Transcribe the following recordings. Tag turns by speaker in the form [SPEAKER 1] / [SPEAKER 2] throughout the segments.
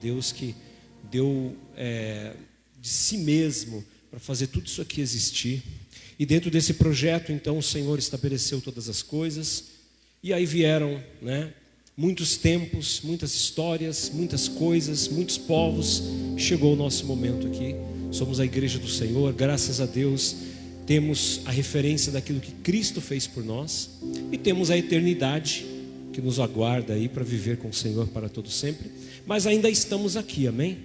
[SPEAKER 1] Deus que deu de si mesmo para fazer tudo isso aqui existir. E dentro desse projeto, então, o Senhor estabeleceu todas as coisas. E aí vieram, muitos tempos, muitas histórias, muitas coisas, muitos povos. Chegou o nosso momento aqui. Somos a igreja do Senhor, graças a Deus. Temos a referência daquilo que Cristo fez por nós. E temos a eternidade que nos aguarda aí para viver com o Senhor para todo sempre. Mas ainda estamos aqui, amém?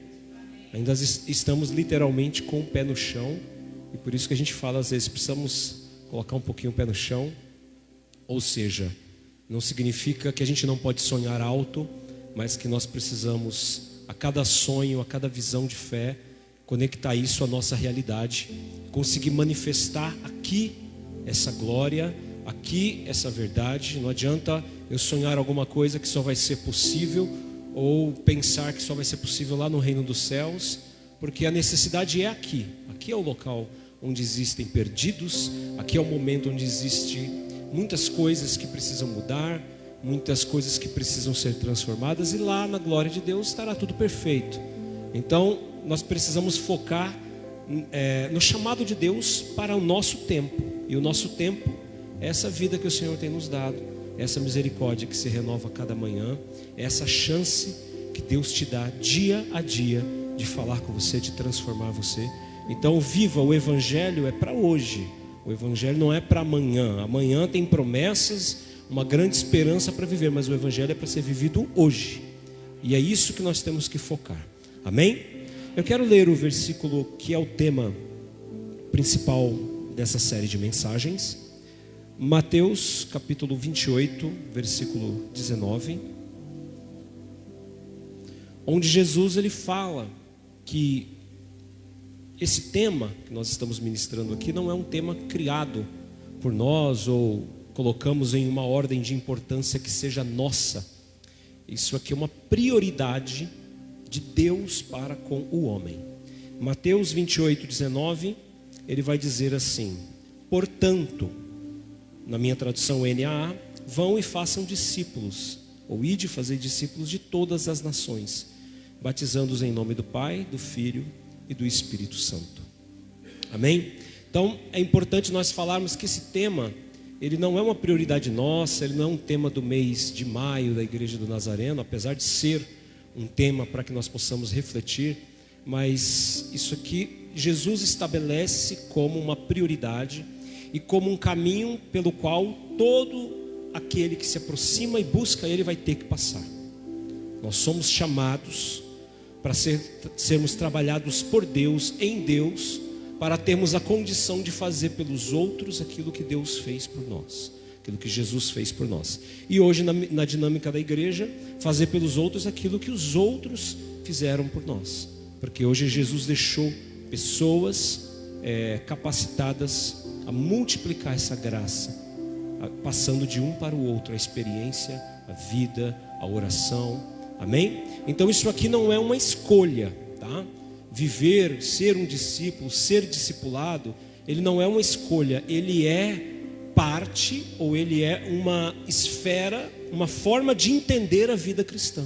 [SPEAKER 1] Ainda estamos literalmente com o pé no chão. E por isso que a gente fala, às vezes, precisamos colocar um pouquinho o pé no chão. Ou seja, não significa que a gente não pode sonhar alto, mas que nós precisamos, a cada sonho, a cada visão de fé, conectar isso à nossa realidade, conseguir manifestar aqui essa glória, aqui essa verdade. Não adianta eu sonhar alguma coisa que só vai ser possível, ou pensar que só vai ser possível lá no reino dos céus, porque a necessidade é aqui. Aqui é o local onde existem perdidos, aqui é o momento onde existe muitas coisas que precisam mudar, muitas coisas que precisam ser transformadas, e lá na glória de Deus estará tudo perfeito. Então nós precisamos focar no chamado de Deus para o nosso tempo. E o nosso tempo é essa vida que o Senhor tem nos dado, essa misericórdia que se renova a cada manhã, essa chance que Deus te dá dia a dia de falar com você, de transformar você. Então viva o Evangelho, é para hoje. O Evangelho não é para amanhã. Amanhã tem promessas, uma grande esperança para viver, mas o Evangelho é para ser vivido hoje. E é isso que nós temos que focar. Amém? Eu quero ler o versículo que é o tema principal dessa série de mensagens. Mateus capítulo 28, versículo 19. Onde Jesus ele fala que esse tema que nós estamos ministrando aqui não é um tema criado por nós ou colocamos em uma ordem de importância que seja nossa. Isso aqui é uma prioridade de Deus para com o homem. Mateus 28, 19, ele vai dizer assim: portanto, na minha tradução NAA, vão e façam discípulos, ou ide fazer discípulos de todas as nações, batizando-os em nome do Pai, do Filho e do Espírito Santo. Amém? Então é importante nós falarmos que esse tema, ele não é uma prioridade nossa, ele não é um tema do mês de maio da Igreja do Nazareno, apesar de ser um tema para que nós possamos refletir, mas isso aqui Jesus estabelece como uma prioridade e como um caminho pelo qual todo aquele que se aproxima e busca Ele vai ter que passar. Nós somos chamados para sermos trabalhados por Deus, em Deus, para termos a condição de fazer pelos outros aquilo que Deus fez por nós, aquilo que Jesus fez por nós. E hoje na dinâmica da igreja, fazer pelos outros aquilo que os outros fizeram por nós, porque hoje Jesus deixou pessoas capacitadas a multiplicar essa graça, passando de um para o outro, a experiência, a vida, a oração. Amém? Então isso aqui não é uma escolha, tá? Viver, ser um discípulo, ser discipulado, ele não é uma escolha, ele é parte, ou ele é uma esfera, uma forma de entender a vida cristã.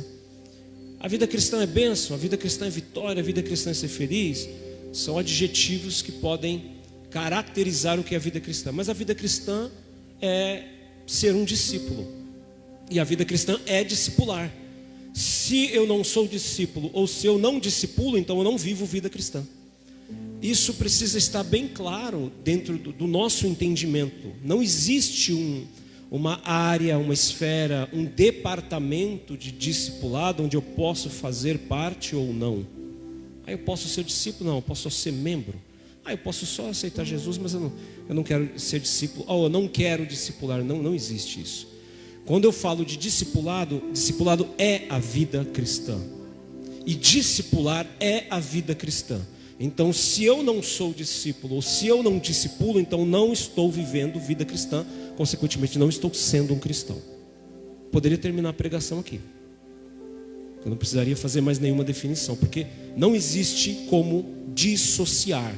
[SPEAKER 1] A vida cristã é bênção, a vida cristã é vitória, a vida cristã é ser feliz. São adjetivos que podem caracterizar o que é a vida cristã. Mas a vida cristã é ser um discípulo. E a vida cristã é discipular. Se eu não sou discípulo, ou se eu não discipulo, então eu não vivo vida cristã. Isso precisa estar bem claro dentro do nosso entendimento. Não existe uma área, uma esfera, um departamento de discipulado onde eu posso fazer parte ou não. Eu posso ser discípulo? Não, eu posso só ser membro. Eu posso só aceitar Jesus, mas eu não quero ser discípulo. Eu não quero discipular. Não existe isso. Quando eu falo de discipulado, discipulado é a vida cristã. E discipular é a vida cristã. Então, se eu não sou discípulo, ou se eu não discipulo, então não estou vivendo vida cristã. Consequentemente, não estou sendo um cristão. Poderia terminar a pregação aqui. Eu não precisaria fazer mais nenhuma definição, porque não existe como dissociar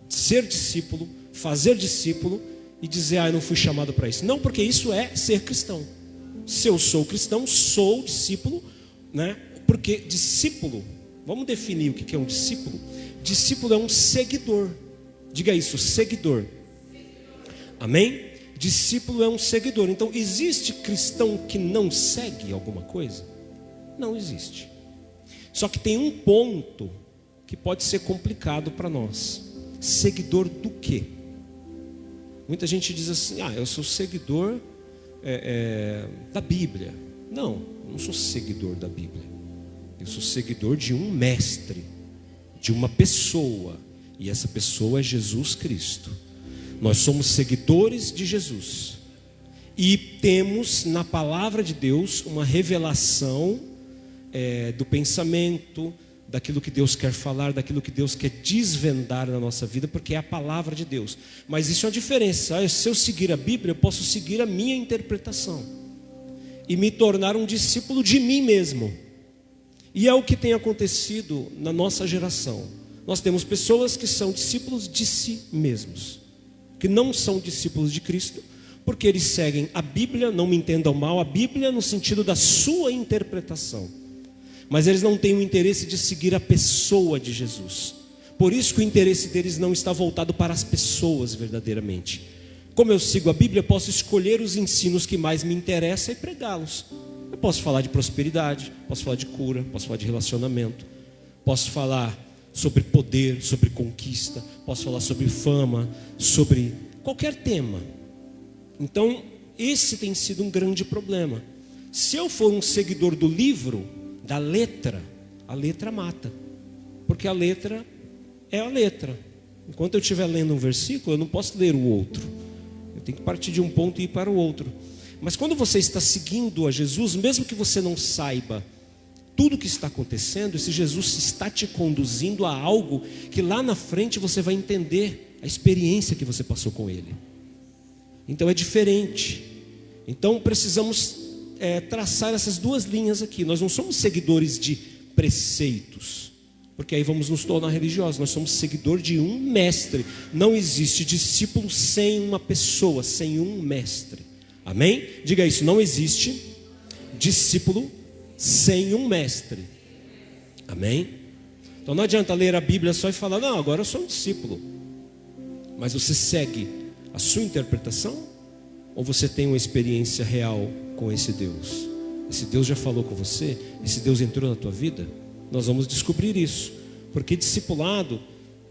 [SPEAKER 1] ser discípulo, fazer discípulo e dizer, eu não fui chamado para isso. Não, porque isso é ser cristão. Se eu sou cristão, sou discípulo, Porque discípulo, vamos definir o que é um discípulo? Discípulo é um seguidor. Diga isso, seguidor. Amém? Discípulo é um seguidor. Então, existe cristão que não segue alguma coisa? Não existe. Só que tem um ponto que pode ser complicado para nós. Seguidor do quê? Muita gente diz assim: eu sou seguidor da Bíblia. Não, eu não sou seguidor da Bíblia. Eu sou seguidor de um mestre, de uma pessoa. E essa pessoa é Jesus Cristo. Nós somos seguidores de Jesus. E temos na palavra de Deus uma revelação do pensamento, daquilo que Deus quer falar, daquilo que Deus quer desvendar na nossa vida, porque é a palavra de Deus. Mas isso é a diferença. Se eu seguir a Bíblia, eu posso seguir a minha interpretação e me tornar um discípulo de mim mesmo. E é o que tem acontecido na nossa geração. Nós temos pessoas que são discípulos de si mesmos, que não são discípulos de Cristo, porque eles seguem a Bíblia, não me entendam mal, a Bíblia no sentido da sua interpretação, mas eles não têm o interesse de seguir a pessoa de Jesus. Por isso que o interesse deles não está voltado para as pessoas verdadeiramente. Como eu sigo a Bíblia, eu posso escolher os ensinos que mais me interessam e pregá-los. Eu posso falar de prosperidade, posso falar de cura, posso falar de relacionamento, posso falar sobre poder, sobre conquista, posso falar sobre fama, sobre qualquer tema. Então, esse tem sido um grande problema. Se eu for um seguidor do livro, da letra, a letra mata, porque a letra é a letra. Enquanto eu estiver lendo um versículo, eu não posso ler o outro, eu tenho que partir de um ponto e ir para o outro. Mas quando você está seguindo a Jesus, mesmo que você não saiba tudo o que está acontecendo, esse Jesus está te conduzindo a algo que lá na frente você vai entender a experiência que você passou com Ele. Então é diferente. Então precisamos traçar essas duas linhas aqui. Nós não somos seguidores de preceitos, porque aí vamos nos tornar religiosos. Nós somos seguidor de um mestre. Não existe discípulo sem uma pessoa, sem um mestre. Amém? Diga isso, não existe discípulo sem um mestre. Amém? Então não adianta ler a Bíblia só e falar: não, agora eu sou um discípulo. Mas você segue a sua interpretação? Ou você tem uma experiência real com esse Deus? Esse Deus já falou com você? Esse Deus entrou na tua vida? Nós vamos descobrir isso, porque discipulado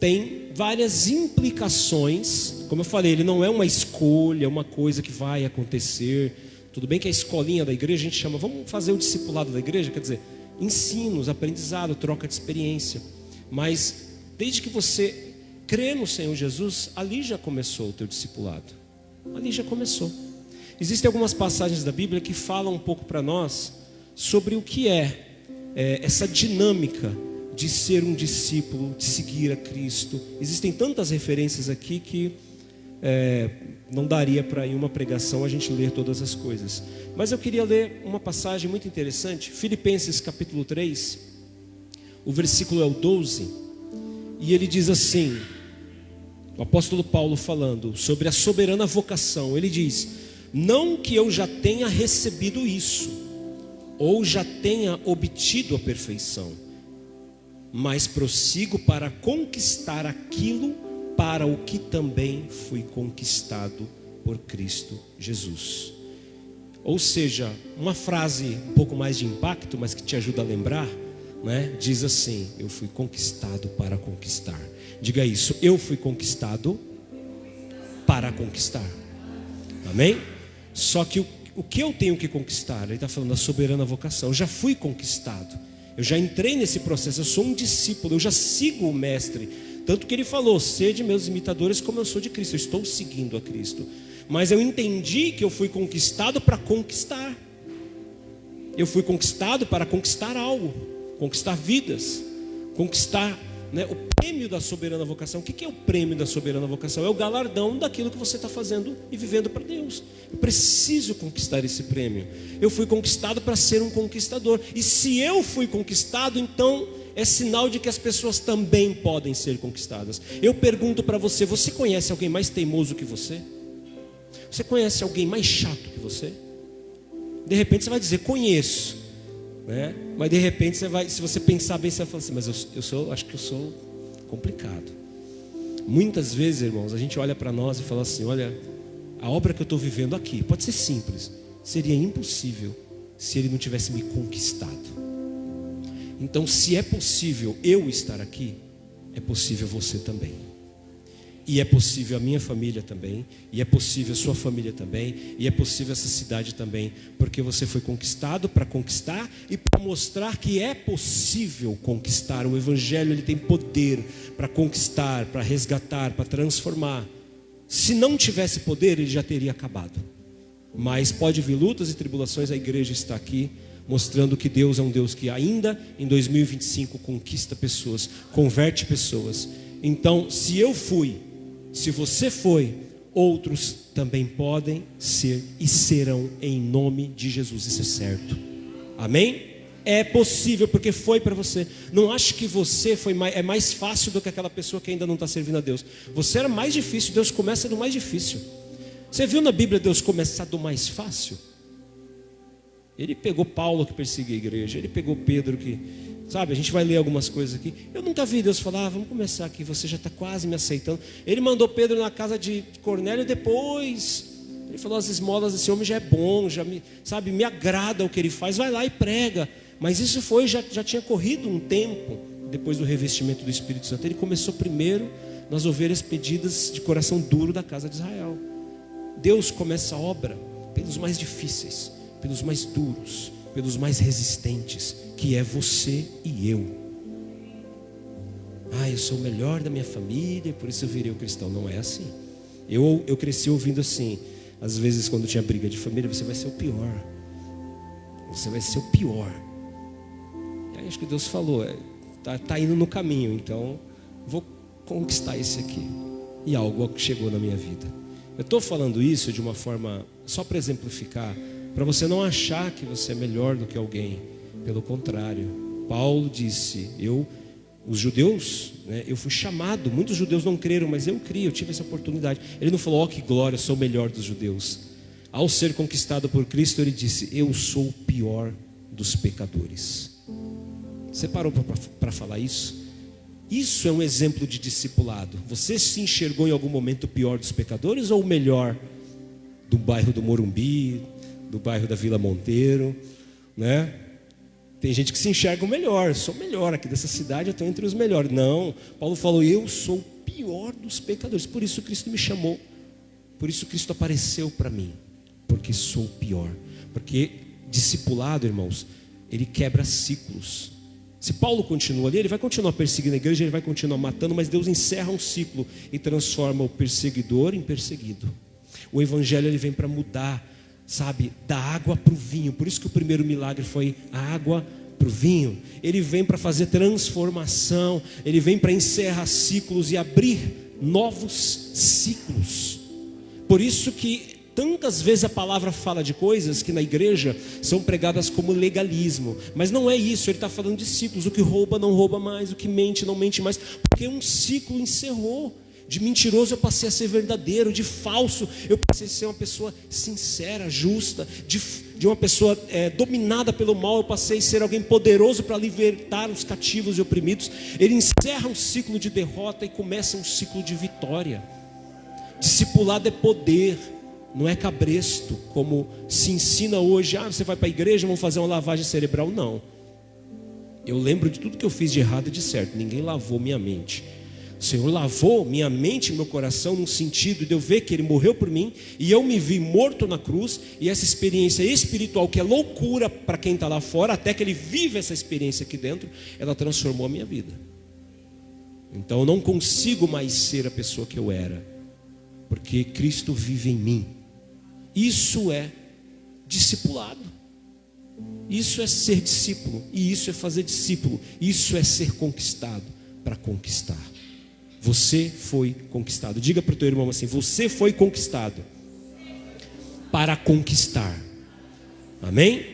[SPEAKER 1] tem várias implicações. Como eu falei, ele não é uma escolha, uma coisa que vai acontecer. Tudo bem que a escolinha da igreja a gente chama, vamos fazer o discipulado da igreja, quer dizer, ensinos, aprendizado, troca de experiência. Mas desde que você crê no Senhor Jesus, ali já começou o teu discipulado. Ali já começou. Existem algumas passagens da Bíblia que falam um pouco para nós sobre o que é essa dinâmica de ser um discípulo, de seguir a Cristo. Existem tantas referências aqui que não daria para em uma pregação a gente ler todas as coisas. Mas eu queria ler uma passagem muito interessante, Filipenses capítulo 3, o versículo é o 12, e ele diz assim, o apóstolo Paulo falando sobre a soberana vocação, ele diz: não que eu já tenha recebido isso, ou já tenha obtido a perfeição, mas prossigo para conquistar aquilo para o que também fui conquistado por Cristo Jesus. Ou seja, uma frase um pouco mais de impacto, mas que te ajuda a lembrar, né? Diz assim: eu fui conquistado para conquistar. Diga isso, eu fui conquistado para conquistar. Amém? Só que o que eu tenho que conquistar? Ele está falando da soberana vocação. Eu já fui conquistado, eu já entrei nesse processo, eu sou um discípulo, eu já sigo o mestre. Tanto que ele falou: sede meus imitadores como eu sou de Cristo. Eu estou seguindo a Cristo. Mas eu entendi que eu fui conquistado para conquistar. Eu fui conquistado para conquistar algo, conquistar vidas, conquistar, né, o prêmio da soberana vocação. O que é o prêmio da soberana vocação? É o galardão daquilo que você está fazendo e vivendo para Deus. Eu preciso conquistar esse prêmio. Eu fui conquistado para ser um conquistador. E se eu fui conquistado, então é sinal de que as pessoas também podem ser conquistadas. Eu pergunto para você: você conhece alguém mais teimoso que você? Você conhece alguém mais chato que você? De repente você vai dizer: conheço, né? Mas de repente se você pensar bem, você vai falar assim, mas acho que eu sou complicado. Muitas vezes, irmãos, a gente olha para nós e fala assim, olha, a obra que eu estou vivendo aqui, pode ser simples, seria impossível se ele não tivesse me conquistado. Então, se é possível eu estar aqui, é possível você também. E é possível a minha família também, e é possível a sua família também, e é possível essa cidade também, porque você foi conquistado para conquistar e para mostrar que é possível conquistar. O Evangelho, ele tem poder para conquistar, para resgatar, para transformar. Se não tivesse poder, ele já teria acabado. Mas pode vir lutas e tribulações, a igreja está aqui mostrando que Deus é um Deus que ainda em 2025 conquista pessoas, converte pessoas. Então, se eu fui, se você foi, outros também podem ser e serão em nome de Jesus. Isso é certo. Amém? É possível, porque foi para você. Não ache que você é mais fácil do que aquela pessoa que ainda não está servindo a Deus. Você era mais difícil, Deus começa do mais difícil. Você viu na Bíblia Deus começar do mais fácil? Ele pegou Paulo que perseguia a igreja, ele pegou Pedro que, sabe, a gente vai ler algumas coisas aqui. Eu nunca vi Deus falar, vamos começar aqui, você já está quase me aceitando. Ele mandou Pedro na casa de Cornélio depois. Ele falou, as esmolas desse homem já é bom, me agrada o que ele faz, vai lá e prega. Mas isso já tinha corrido um tempo depois do revestimento do Espírito Santo. Ele começou primeiro nas ovelhas pedidas de coração duro da casa de Israel. Deus começa a obra pelos mais difíceis, pelos mais duros, pelos mais resistentes, que é você e eu. Eu sou o melhor da minha família, por isso eu virei o cristão. Não é assim. Eu cresci ouvindo assim, às vezes quando tinha briga de família, você vai ser o pior. Você vai ser o pior. E aí acho que Deus falou, tá indo no caminho, então vou conquistar esse aqui. E algo chegou na minha vida. Eu estou falando isso de uma forma, só para exemplificar, para você não achar que você é melhor do que alguém. Pelo contrário, Paulo disse, os judeus, eu fui chamado, muitos judeus não creram, mas eu criei, eu tive essa oportunidade. Ele não falou, que glória, eu sou o melhor dos judeus. Ao ser conquistado por Cristo, ele disse, eu sou o pior dos pecadores. Você parou para falar isso? Isso é um exemplo de discipulado. Você se enxergou em algum momento o pior dos pecadores ou o melhor do bairro do Morumbi, do bairro da Vila Monteiro, né? Tem gente que se enxerga o melhor, sou o melhor aqui dessa cidade, eu estou entre os melhores. Não, Paulo falou, eu sou o pior dos pecadores. Por isso Cristo me chamou, por isso Cristo apareceu para mim, porque sou o pior. Porque discipulado, irmãos, ele quebra ciclos. Se Paulo continua ali, ele vai continuar perseguindo a igreja, ele vai continuar matando, mas Deus encerra um ciclo e transforma o perseguidor em perseguido. O evangelho, ele vem para mudar, sabe, da água para o vinho. Por isso que o primeiro milagre foi a água para o vinho. Ele vem para fazer transformação, ele vem para encerrar ciclos e abrir novos ciclos. Por isso que tantas vezes a palavra fala de coisas que na igreja são pregadas como legalismo, mas não é isso. Ele está falando de ciclos. O que rouba não rouba mais, o que mente não mente mais, porque um ciclo encerrou. De mentiroso eu passei a ser verdadeiro, de falso eu passei a ser uma pessoa sincera, justa, de uma pessoa dominada pelo mal, eu passei a ser alguém poderoso para libertar os cativos e oprimidos. Ele encerra um ciclo de derrota e começa um ciclo de vitória. Discipulado é poder, não é cabresto, como se ensina hoje. Você vai para a igreja, vão fazer uma lavagem cerebral. Não. Eu lembro de tudo que eu fiz de errado e de certo. Ninguém lavou minha mente. O Senhor lavou minha mente e meu coração, no sentido de eu ver que Ele morreu por mim e eu me vi morto na cruz. E essa experiência espiritual, que é loucura para quem está lá fora, até que ele vive essa experiência aqui dentro, ela transformou a minha vida. Então eu não consigo mais ser a pessoa que eu era, porque Cristo vive em mim. Isso é discipulado. Isso é ser discípulo. E isso é fazer discípulo. Isso é ser conquistado para conquistar. Você foi conquistado. Diga para o teu irmão assim: você foi conquistado para conquistar. Amém?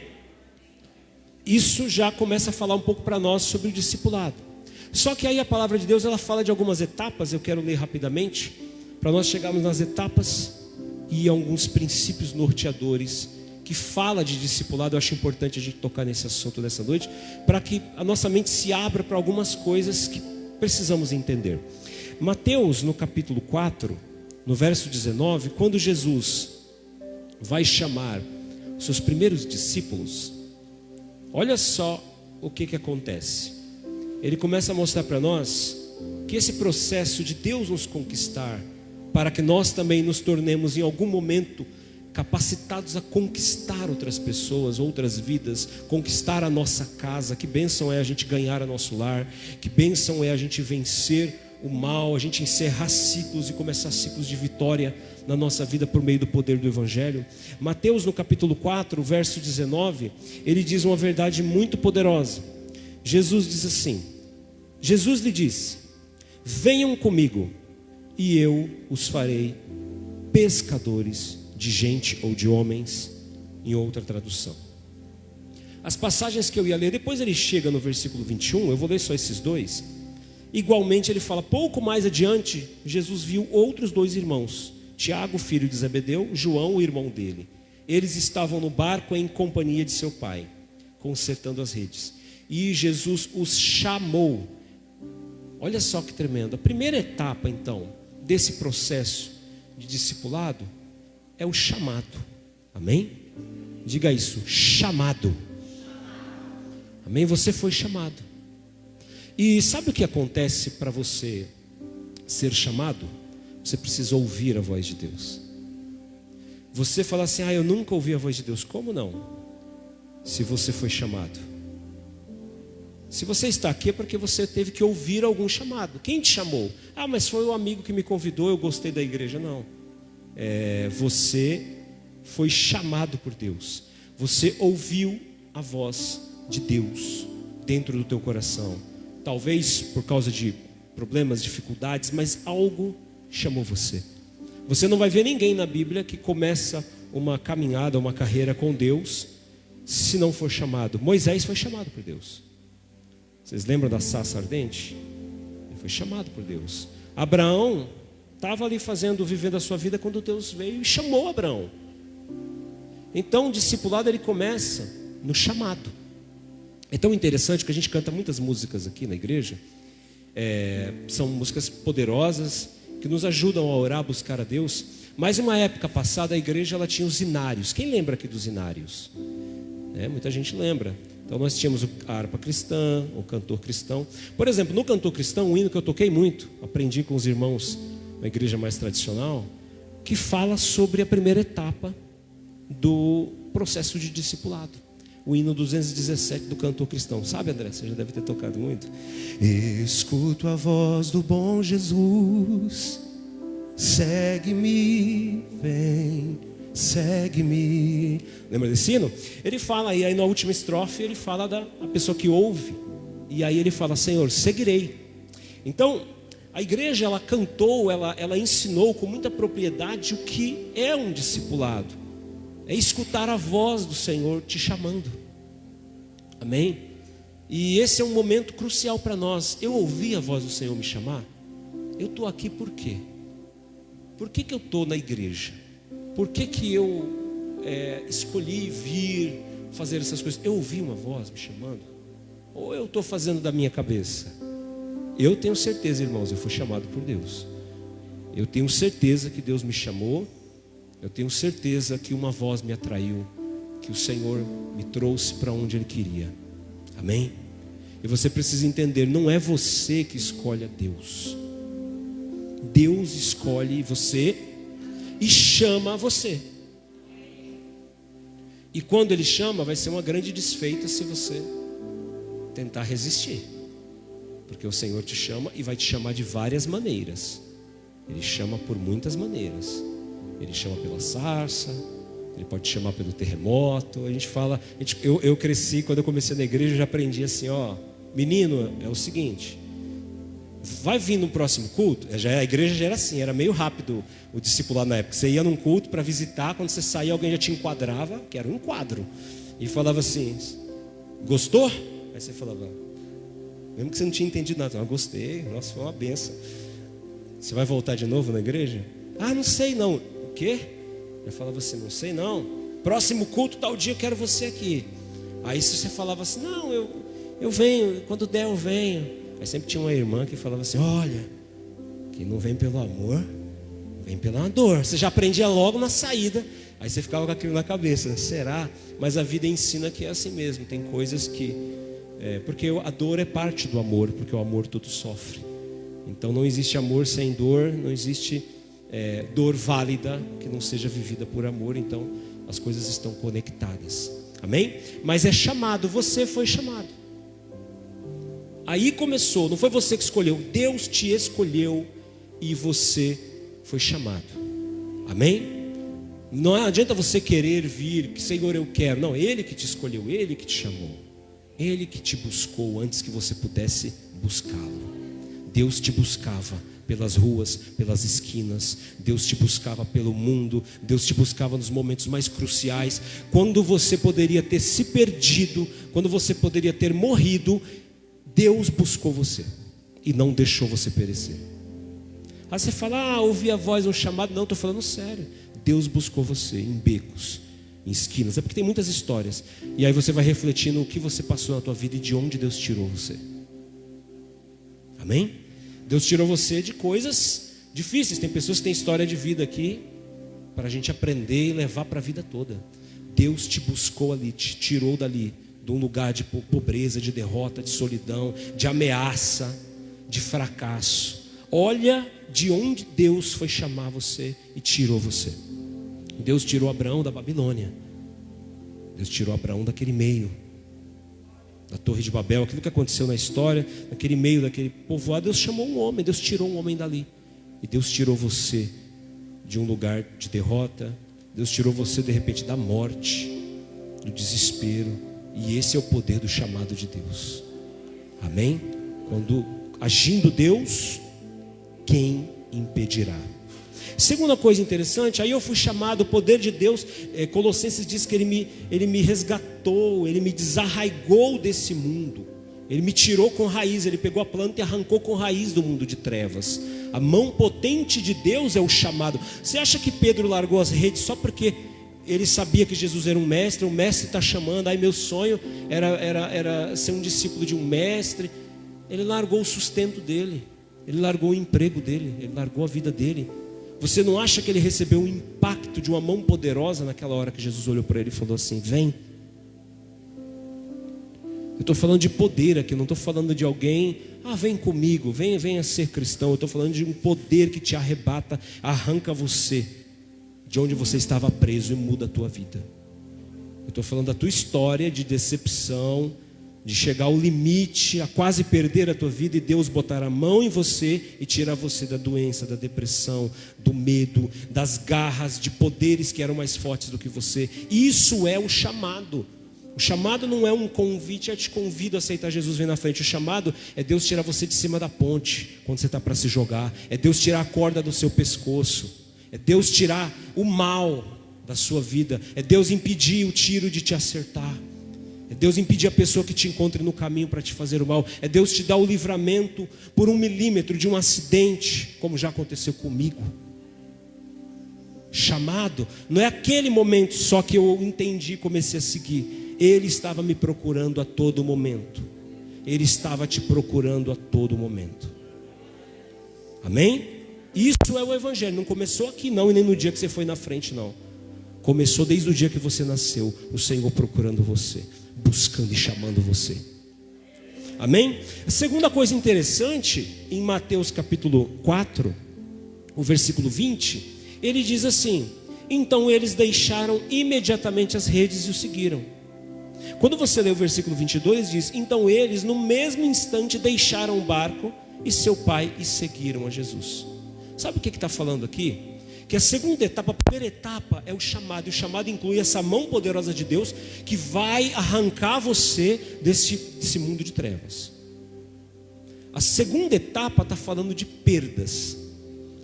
[SPEAKER 1] Isso já começa a falar um pouco para nós sobre o discipulado. Só que aí a palavra de Deus, ela fala de algumas etapas. Eu quero ler rapidamente, para nós chegarmos nas etapas e alguns princípios norteadores que fala de discipulado. Eu acho importante a gente tocar nesse assunto dessa noite, para que a nossa mente se abra para algumas coisas que precisamos entender. Mateus, no capítulo 4, no verso 19, quando Jesus vai chamar os seus primeiros discípulos, olha só o que acontece. Ele começa a mostrar para nós que esse processo de Deus nos conquistar, para que nós também nos tornemos em algum momento capacitados a conquistar outras pessoas, outras vidas, conquistar a nossa casa. Que bênção é a gente ganhar a nosso lar, que bênção é a gente vencer o mal, a gente encerrar ciclos e começar ciclos de vitória na nossa vida por meio do poder do Evangelho. Mateus, no capítulo 4, verso 19, ele diz uma verdade muito poderosa. Jesus diz assim: Jesus lhe disse: venham comigo e eu os farei pescadores de gente ou de homens, em outra tradução. As passagens que eu ia ler, depois ele chega no versículo 21, eu vou ler só esses dois. Igualmente ele fala, pouco mais adiante, Jesus viu outros dois irmãos, Tiago, filho de Zebedeu, João, o irmão dele. Eles estavam no barco em companhia de seu pai, consertando as redes. E Jesus os chamou. Olha só que tremendo. A primeira etapa, então, desse processo de discipulado é o chamado. Amém? Diga isso, chamado. Amém? Você foi chamado. E sabe o que acontece para você ser chamado? Você precisa ouvir a voz de Deus. Você fala assim, eu nunca ouvi a voz de Deus. Como não? Se você foi chamado. Se você está aqui é porque você teve que ouvir algum chamado. Quem te chamou? Mas foi o amigo que me convidou, eu gostei da igreja. Não. Você foi chamado por Deus. Você ouviu a voz de Deus dentro do teu coração. Talvez por causa de problemas, dificuldades, mas algo chamou você. Você não vai ver ninguém na Bíblia que começa uma caminhada, uma carreira com Deus, se não for chamado. Moisés foi chamado por Deus. Vocês lembram da sarça ardente? Ele foi chamado por Deus. Abraão estava ali vivendo a sua vida quando Deus veio e chamou Abraão. Então o discipulado ele começa no chamado. É tão interessante que a gente canta muitas músicas aqui na igreja. São músicas poderosas que nos ajudam a orar, a buscar a Deus. Mas uma época passada a igreja ela tinha os inários. Quem lembra aqui dos inários? Muita gente lembra. Então nós tínhamos a harpa cristã, o cantor cristão. Por exemplo, no cantor cristão, um hino que eu toquei muito, aprendi com os irmãos na igreja mais tradicional, que fala sobre a primeira etapa do processo de discipulado. O hino 217 do cantor cristão. Sabe, André? Você já deve ter tocado muito. Escuto a voz do bom Jesus, segue-me, vem, segue-me. Lembra desse hino? Ele fala, e aí na última estrofe ele fala da pessoa que ouve. E aí ele fala, Senhor, seguirei. Então, a igreja ela cantou, ela ensinou com muita propriedade o que é um discipulado. É escutar a voz do Senhor te chamando. Amém? E esse é um momento crucial para nós. Eu ouvi a voz do Senhor me chamar. Eu estou aqui por quê? Por que eu estou na igreja? Por que eu escolhi vir fazer essas coisas? Eu ouvi uma voz me chamando? Ou eu estou fazendo da minha cabeça? Eu tenho certeza, irmãos, eu fui chamado por Deus. Eu tenho certeza que Deus me chamou. Eu tenho certeza que uma voz me atraiu, que o Senhor me trouxe para onde Ele queria. Amém? E você precisa entender, não é você que escolhe a Deus. Deus escolhe você e chama você. E quando Ele chama, vai ser uma grande desfeita se você tentar resistir. Porque o Senhor te chama e vai te chamar de várias maneiras. Ele chama por muitas maneiras. Ele chama pela sarça, Ele pode te chamar pelo terremoto. A gente fala, eu cresci, quando eu comecei na igreja, eu já aprendi assim, menino, é o seguinte, vai vir no próximo culto. A igreja já era assim, era meio rápido o discipulado na época. Você ia num culto para visitar, quando você saía, alguém já te enquadrava, que era um quadro, e falava assim, gostou? Aí você falava, mesmo que você não tinha entendido nada, gostei, nossa, foi uma benção. Você vai voltar de novo na igreja? Não sei não. O quê? Eu falava assim, não sei não. Próximo culto, tal dia eu quero você aqui. Aí se você falava assim, não, eu venho, quando der eu venho. Aí sempre tinha uma irmã que falava assim, olha, quem não vem pelo amor, vem pela dor. Você já aprendia logo na saída. Aí você ficava com aquilo na cabeça, será? Mas a vida ensina que é assim mesmo. Tem coisas que... porque a dor é parte do amor, porque o amor tudo sofre. Então não existe amor sem dor, não existe dor válida que não seja vivida por amor. Então as coisas estão conectadas. Amém? Mas é chamado, você foi chamado. Aí começou, não foi você que escolheu, Deus te escolheu e você foi chamado. Amém? Não adianta você querer vir, que Senhor eu quero. Não, Ele que te escolheu, Ele que te chamou, Ele que te buscou antes que você pudesse buscá-lo. Deus te buscava pelas ruas, pelas esquinas. Deus te buscava pelo mundo. Deus te buscava nos momentos mais cruciais, quando você poderia ter se perdido, quando você poderia ter morrido. Deus buscou você e não deixou você perecer. Aí você fala, ouvi a voz, um chamado. Não, estou falando sério. Deus buscou você em becos, em esquinas. É porque tem muitas histórias. E aí você vai refletindo o que você passou na tua vida e de onde Deus tirou você. Amém? Deus tirou você de coisas difíceis. Tem pessoas que têm história de vida aqui para a gente aprender e levar para a vida toda. Deus te buscou ali, te tirou dali, de um lugar de pobreza, de derrota, de solidão, de ameaça, de fracasso. Olha de onde Deus foi chamar você e tirou você. Deus tirou Abraão da Babilônia. Deus tirou Abraão daquele meio, da Torre de Babel, aquilo que aconteceu na história, naquele meio, daquele povoado. Deus chamou um homem, Deus tirou um homem dali. E Deus tirou você de um lugar de derrota. Deus tirou você de repente da morte, do desespero. E esse é o poder do chamado de Deus. Amém? Quando agindo Deus, quem impedirá? Segunda coisa interessante, aí eu fui chamado, o poder de Deus, Colossenses diz que ele me resgatou, Ele me desarraigou desse mundo, Ele me tirou com raiz, Ele pegou a planta e arrancou com raiz do mundo de trevas. A mão potente de Deus é o chamado. Você acha que Pedro largou as redes só porque ele sabia que Jesus era um mestre? O mestre está chamando, aí meu sonho era ser um discípulo de um mestre. Ele largou o sustento dele, ele largou o emprego dele, ele largou a vida dele. Você não acha que ele recebeu o impacto de uma mão poderosa naquela hora que Jesus olhou para ele e falou assim, vem? Eu estou falando de poder aqui, não estou falando de alguém, vem comigo, venha ser cristão. Eu estou falando de um poder que te arrebata, arranca você de onde você estava preso e muda a tua vida. Eu estou falando da tua história de decepção, de chegar ao limite, a quase perder a tua vida, e Deus botar a mão em você e tirar você da doença, da depressão, do medo, das garras de poderes que eram mais fortes do que você. Isso é o chamado. O chamado não é um convite, eu te convido a aceitar Jesus, vem na frente. O chamado é Deus tirar você de cima da ponte, quando você está para se jogar. É Deus tirar a corda do seu pescoço. É Deus tirar o mal da sua vida. É Deus impedir o tiro de te acertar. É Deus impedir a pessoa que te encontre no caminho para te fazer o mal. É Deus te dar o livramento por 1 milímetro de um acidente, como já aconteceu comigo. Chamado não é aquele momento só que eu entendi e comecei a seguir. Ele estava me procurando a todo momento. Ele estava te procurando a todo momento. Amém? Isso é o Evangelho. Não começou aqui não, e nem no dia que você foi na frente não. Começou desde o dia que você nasceu, o Senhor procurando você, buscando e chamando você. Amém? A segunda coisa interessante, em Mateus capítulo 4, o versículo 20, ele diz assim: então eles deixaram imediatamente as redes e o seguiram. Quando você lê o versículo 22, diz: então eles no mesmo instante deixaram o barco e seu pai e seguiram a Jesus. Sabe o que está falando aqui? Que a segunda etapa, a primeira etapa é o chamado. E o chamado inclui essa mão poderosa de Deus que vai arrancar você desse mundo de trevas. A segunda etapa está falando de perdas.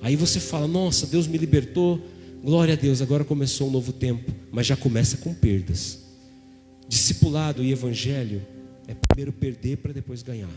[SPEAKER 1] Aí você fala: nossa, Deus me libertou, glória a Deus, agora começou um novo tempo. Mas já começa com perdas. Discipulado e evangelho é primeiro perder para depois ganhar.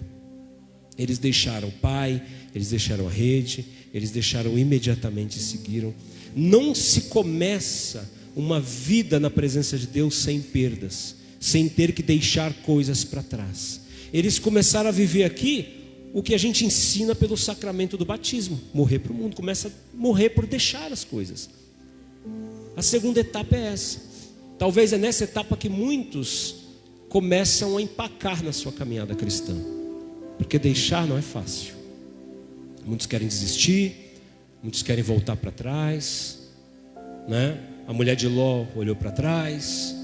[SPEAKER 1] Eles deixaram o pai, eles deixaram a rede, eles deixaram imediatamente e seguiram. Não se começa uma vida na presença de Deus sem perdas, sem ter que deixar coisas para trás. Eles começaram a viver aqui o que a gente ensina pelo sacramento do batismo: morrer para o mundo. Começa a morrer por deixar as coisas. A segunda etapa é essa. Talvez é nessa etapa que muitos começam a empacar na sua caminhada cristã, porque deixar não é fácil. Muitos querem desistir, muitos querem voltar para trás, né? A mulher de Ló olhou para trás.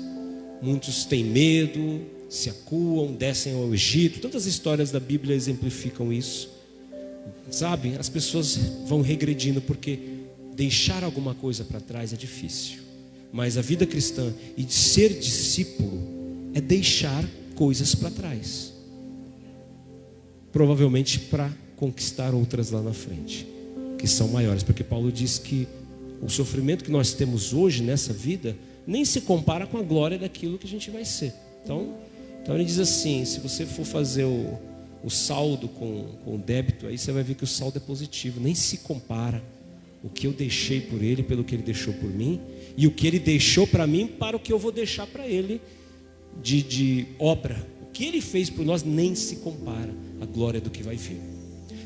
[SPEAKER 1] Muitos têm medo, se acuam, descem ao Egito. Tantas histórias da Bíblia exemplificam isso. Sabe, as pessoas vão regredindo porque deixar alguma coisa para trás é difícil. Mas a vida cristã e de ser discípulo é deixar coisas para trás, provavelmente para conquistar outras lá na frente, que são maiores. Porque Paulo diz que o sofrimento que nós temos hoje nessa vida nem se compara com a glória daquilo que a gente vai ser. Então ele diz assim: se você for fazer o saldo com o débito, aí você vai ver que o saldo é positivo. Nem se compara o que eu deixei por ele, pelo que ele deixou por mim, e o que ele deixou para mim, para o que eu vou deixar para ele de obra. O que ele fez por nós nem se compara à glória do que vai vir.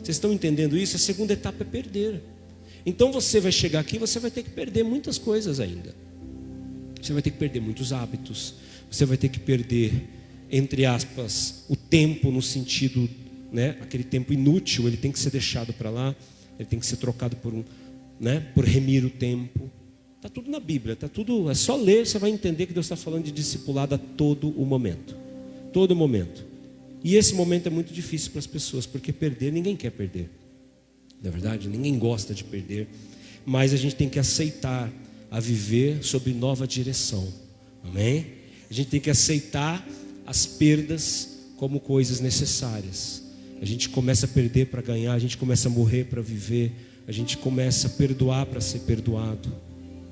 [SPEAKER 1] Vocês estão entendendo isso? A segunda etapa é perder. Então você vai chegar aqui, você vai ter que perder muitas coisas ainda. Você vai ter que perder muitos hábitos. Você vai ter que perder, entre aspas, o tempo, no sentido, né, aquele tempo inútil, ele tem que ser deixado para lá. Ele tem que ser trocado por remir o tempo. Está tudo na Bíblia, está tudo, é só ler, você vai entender que Deus está falando de discipulado a todo o momento. Todo momento. E esse momento é muito difícil para as pessoas, porque perder, ninguém quer perder. Não é verdade? Ninguém gosta de perder. Mas a gente tem que aceitar a viver sob nova direção. Amém? A gente tem que aceitar as perdas como coisas necessárias. A gente começa a perder para ganhar, a gente começa a morrer para viver, a gente começa a perdoar para ser perdoado.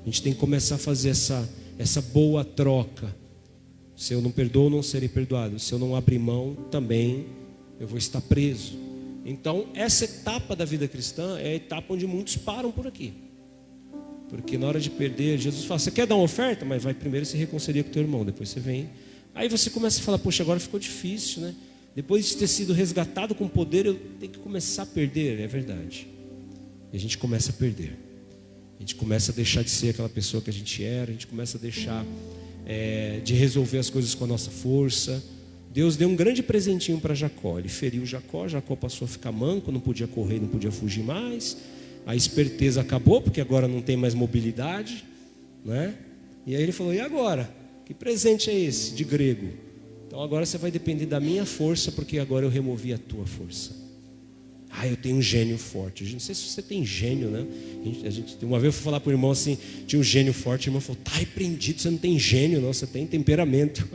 [SPEAKER 1] A gente tem que começar a fazer essa boa troca. Se eu não perdoo, não serei perdoado. Se eu não abrir mão, também eu vou estar preso. Então, essa etapa da vida cristã é a etapa onde muitos param por aqui. Porque na hora de perder, Jesus fala: você quer dar uma oferta? Mas vai primeiro se reconcilia com o teu irmão, depois você vem. Aí você começa a falar: poxa, agora ficou difícil, né? Depois de ter sido resgatado com poder, eu tenho que começar a perder. É verdade. E a gente começa a perder. A gente começa a deixar de ser aquela pessoa que a gente era. A gente começa a deixar de resolver as coisas com a nossa força. Deus deu um grande presentinho para Jacó. Ele feriu Jacó. Jacó passou a ficar manco, não podia correr, não podia fugir mais. A esperteza acabou, porque agora não tem mais mobilidade, né? E aí ele falou: e agora? Que presente é esse de grego? Então agora você vai depender da minha força, porque agora eu removi a tua força. Eu tenho um gênio forte. Eu não sei se você tem gênio, né? Uma vez eu fui falar para o irmão assim, tinha um gênio forte. O irmão falou: tá repreendido, você não tem gênio, não, você tem temperamento.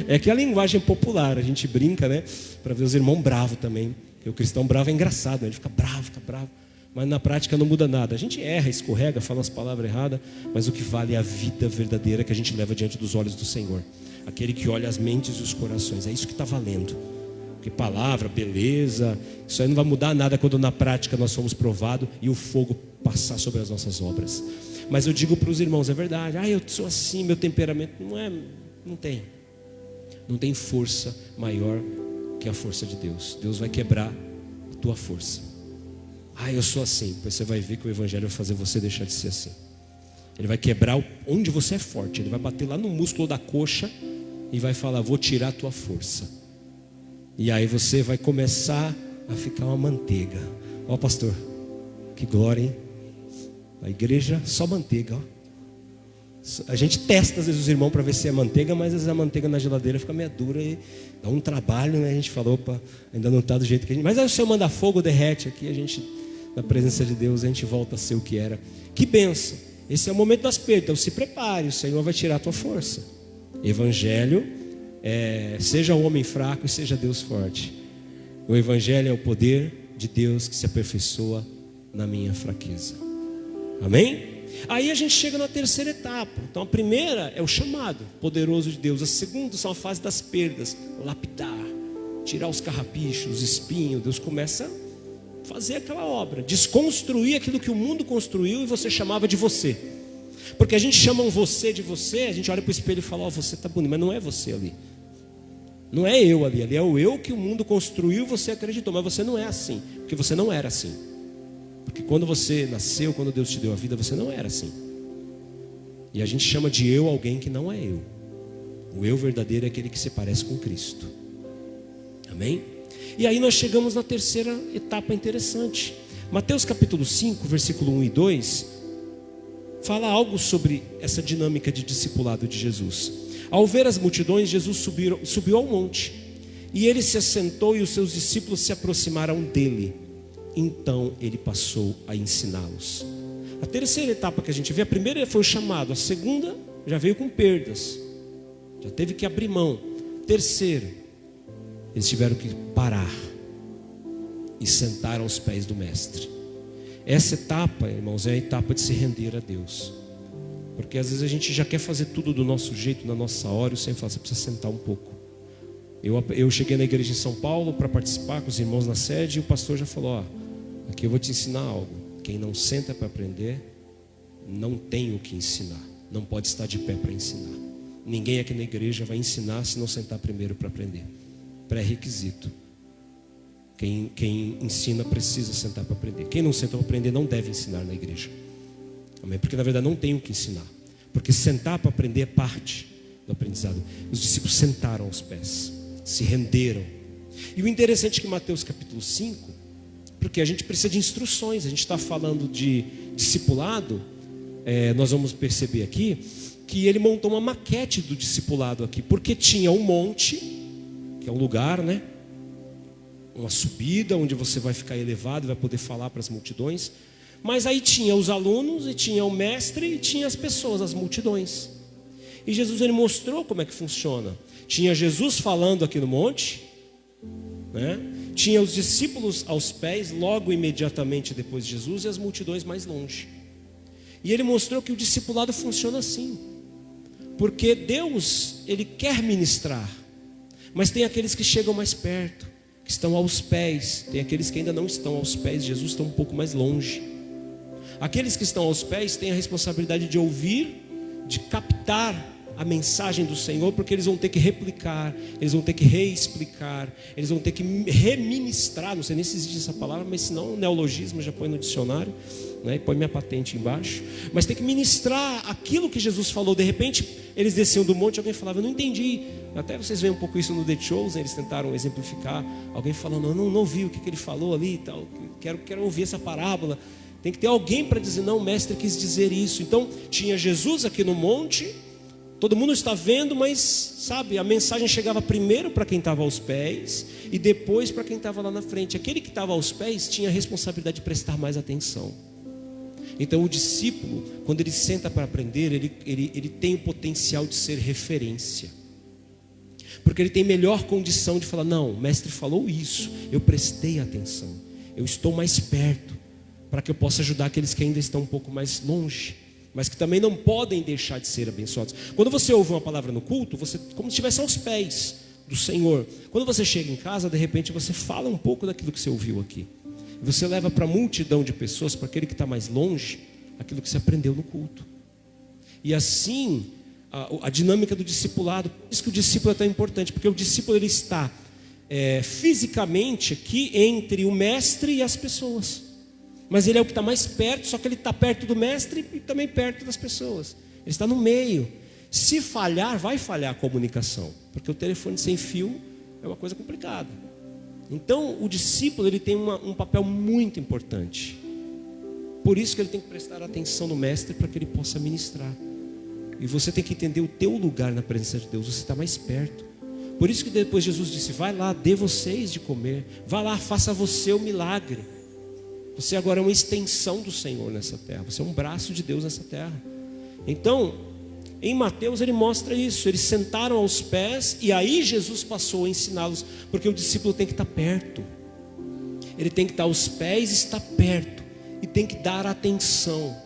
[SPEAKER 1] É que a linguagem popular, a gente brinca, né? Para ver os irmãos bravos também. Porque o cristão bravo é engraçado, né? Ele fica bravo. Mas na prática não muda nada. A gente erra, escorrega, fala as palavras erradas, mas o que vale é a vida verdadeira que a gente leva diante dos olhos do Senhor. Aquele que olha as mentes e os corações. É isso que está valendo. Porque palavra, beleza, isso aí não vai mudar nada quando na prática nós somos provados e o fogo passar sobre as nossas obras. Mas eu digo para os irmãos, é verdade: eu sou assim, meu temperamento não tem força maior que a força de Deus. Deus vai quebrar a tua força. Eu sou assim. Depois você vai ver que o Evangelho vai fazer você deixar de ser assim. Ele vai quebrar onde você é forte. Ele vai bater lá no músculo da coxa e vai falar: vou tirar a tua força. E aí você vai começar a ficar uma manteiga. Ó, pastor, que glória, hein? A igreja só manteiga, ó. A gente testa às vezes os irmãos para ver se é manteiga, mas às vezes a manteiga na geladeira fica meio dura e dá um trabalho, né? A gente falou: opa, ainda não está do jeito que a gente... Mas aí o Senhor manda fogo, derrete aqui, a gente, na presença de Deus, a gente volta a ser o que era. Que bênção! Esse é o momento das perdas. Então se prepare, o Senhor vai tirar a tua força. Evangelho seja o homem fraco e seja Deus forte. O Evangelho é o poder de Deus que se aperfeiçoa na minha fraqueza. Amém? Aí a gente chega na terceira etapa. Então a primeira é o chamado poderoso de Deus. A segunda são a fase das perdas. Lapidar, tirar os carrapichos, os espinhos. Deus começa a fazer aquela obra, desconstruir aquilo que o mundo construiu e você chamava de você. Porque a gente chama um você de você, a gente olha para o espelho e fala, você está bonito, mas não é você ali. Não é eu ali, ali é o eu que o mundo construiu, você acreditou, mas você não é assim, porque você não era assim. Porque quando você nasceu, quando Deus te deu a vida, você não era assim. E a gente chama de eu alguém que não é eu. O eu verdadeiro é aquele que se parece com Cristo. Amém? E aí nós chegamos na terceira etapa interessante. Mateus capítulo 5, versículo 1 e 2, fala algo sobre essa dinâmica de discipulado de Jesus. Ao ver as multidões, Jesus subiu ao monte, e ele se assentou e os seus discípulos se aproximaram dele. Então ele passou a ensiná-los. A terceira etapa que a gente vê, a primeira foi o chamado, a segunda já veio com perdas, já teve que abrir mão. Terceiro, eles tiveram que parar e sentar aos pés do mestre. Essa etapa, irmãos, é a etapa de se render a Deus. Porque às vezes a gente já quer fazer tudo do nosso jeito, na nossa hora, e o Senhor fala, você precisa sentar um pouco. Eu cheguei na igreja em São Paulo para participar com os irmãos na sede, e o pastor já falou, aqui eu vou te ensinar algo. Quem não senta para aprender, não tem o que ensinar. Não pode estar de pé para ensinar. Ninguém aqui na igreja vai ensinar se não sentar primeiro para aprender. Pré-requisito. Quem ensina precisa sentar para aprender. Quem não senta para aprender não deve ensinar na igreja. Amém? Porque na verdade não tem o que ensinar. Porque sentar para aprender é parte do aprendizado. Os discípulos sentaram aos pés, se renderam. E o interessante é que Mateus capítulo 5, porque a gente precisa de instruções. A gente está falando de discipulado. Nós vamos perceber aqui que ele montou uma maquete do discipulado aqui. Porque tinha um monte, que é um lugar, né? Uma subida onde você vai ficar elevado e vai poder falar para as multidões. Mas aí tinha os alunos, e tinha o mestre, e tinha as pessoas, as multidões. E Jesus ele mostrou como é que funciona. Tinha Jesus falando aqui no monte, né? Tinha os discípulos aos pés, logo imediatamente depois de Jesus, e as multidões mais longe. E ele mostrou que o discipulado funciona assim. Porque Deus, ele quer ministrar, mas tem aqueles que chegam mais perto, que estão aos pés. Tem aqueles que ainda não estão aos pés de Jesus, estão um pouco mais longe. Aqueles que estão aos pés têm a responsabilidade de ouvir, de captar a mensagem do Senhor, porque eles vão ter que replicar, eles vão ter que reexplicar, eles vão ter que reministrar. Não sei nem se existe essa palavra, mas se não, neologismo, já põe no dicionário, né, e põe minha patente embaixo. Mas tem que ministrar aquilo que Jesus falou. De repente eles desciam do monte, alguém falava, eu não entendi. Até vocês veem um pouco isso no The Chosen, eles tentaram exemplificar, alguém falando, eu não ouvi o que ele falou ali e tal, quero ouvir essa parábola. Tem que ter alguém para dizer, não, o mestre quis dizer isso. Então tinha Jesus aqui no monte, todo mundo está vendo, mas sabe, a mensagem chegava primeiro para quem estava aos pés e depois para quem estava lá na frente. Aquele que estava aos pés tinha a responsabilidade de prestar mais atenção. Então o discípulo, quando ele senta para aprender, ele tem o potencial de ser referência, porque ele tem melhor condição de falar, não, o mestre falou isso, eu prestei atenção, eu estou mais perto, para que eu possa ajudar aqueles que ainda estão um pouco mais longe, mas que também não podem deixar de ser abençoados. Quando você ouve uma palavra no culto, você como se estivesse aos pés do Senhor. Quando você chega em casa, de repente você fala um pouco daquilo que você ouviu aqui. Você leva para a multidão de pessoas, para aquele que está mais longe, aquilo que você aprendeu no culto. E assim, a dinâmica do discipulado, por isso que o discípulo é tão importante, porque o discípulo ele está fisicamente aqui entre o mestre e as pessoas. Mas ele é o que está mais perto, só que ele está perto do mestre e também perto das pessoas. Ele está no meio. Se falhar, vai falhar a comunicação, porque o telefone sem fio é uma coisa complicada. Então o discípulo ele tem um papel muito importante. Por isso que ele tem que prestar atenção no mestre, para que ele possa ministrar. E você tem que entender o teu lugar na presença de Deus. Você está mais perto. Por isso que depois Jesus disse, vai lá, dê vocês de comer. Vai lá, faça você o milagre. Você agora é uma extensão do Senhor nessa terra. Você é um braço de Deus nessa terra. Então, em Mateus ele mostra isso. Eles sentaram aos pés e aí Jesus passou a ensiná-los. Porque o discípulo tem que estar perto. Ele tem que estar aos pés e estar perto. E tem que dar atenção.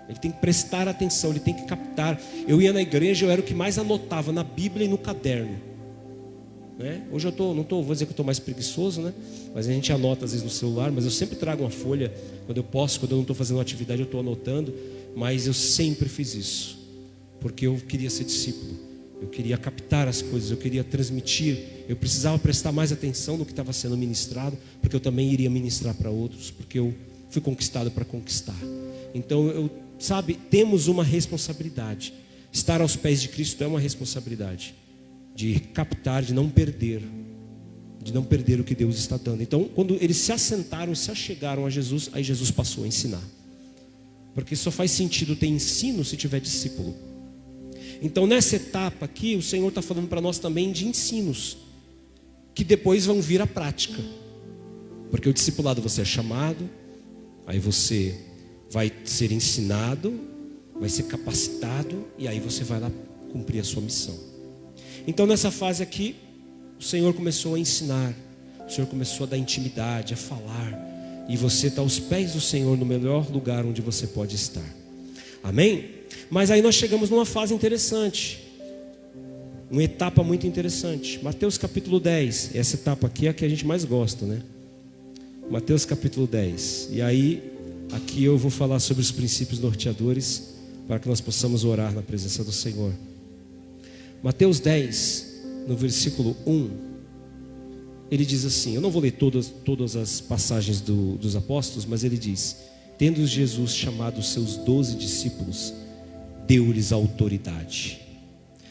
[SPEAKER 1] Ele tem que prestar atenção, ele tem que captar. Eu ia na igreja, eu era o que mais anotava na Bíblia e no caderno. né? Hoje vou dizer que eu estou mais preguiçoso, né? Mas a gente anota às vezes no celular, mas eu sempre trago uma folha, quando eu posso, quando eu não estou fazendo uma atividade, eu estou anotando, mas eu sempre fiz isso, porque eu queria ser discípulo, eu queria captar as coisas, eu queria transmitir, eu precisava prestar mais atenção no que estava sendo ministrado, porque eu também iria ministrar para outros, porque eu fui conquistado para conquistar. Então, temos uma responsabilidade. Estar aos pés de Cristo é uma responsabilidade de captar, de não perder o que Deus está dando. Então, quando eles se assentaram, se achegaram a Jesus, aí Jesus passou a ensinar. Porque só faz sentido ter ensino se tiver discípulo. Então, nessa etapa aqui, o Senhor está falando para nós também de ensinos, que depois vão vir à prática. Porque o discipulado, você é chamado, aí você vai ser ensinado, vai ser capacitado, e aí você vai lá cumprir a sua missão. Então, nessa fase aqui, o Senhor começou a ensinar, o Senhor começou a dar intimidade, a falar, e você está aos pés do Senhor, no melhor lugar onde você pode estar. Amém? Mas aí nós chegamos numa fase interessante, uma etapa muito interessante. Mateus capítulo 10, essa etapa aqui é a que a gente mais gosta, né? Mateus capítulo 10. E aí, aqui eu vou falar sobre os princípios norteadores, para que nós possamos orar na presença do Senhor. Mateus 10, no versículo 1, ele diz assim, eu não vou ler todas as passagens dos apóstolos, mas ele diz: tendo Jesus chamado os seus 12 discípulos, deu-lhes autoridade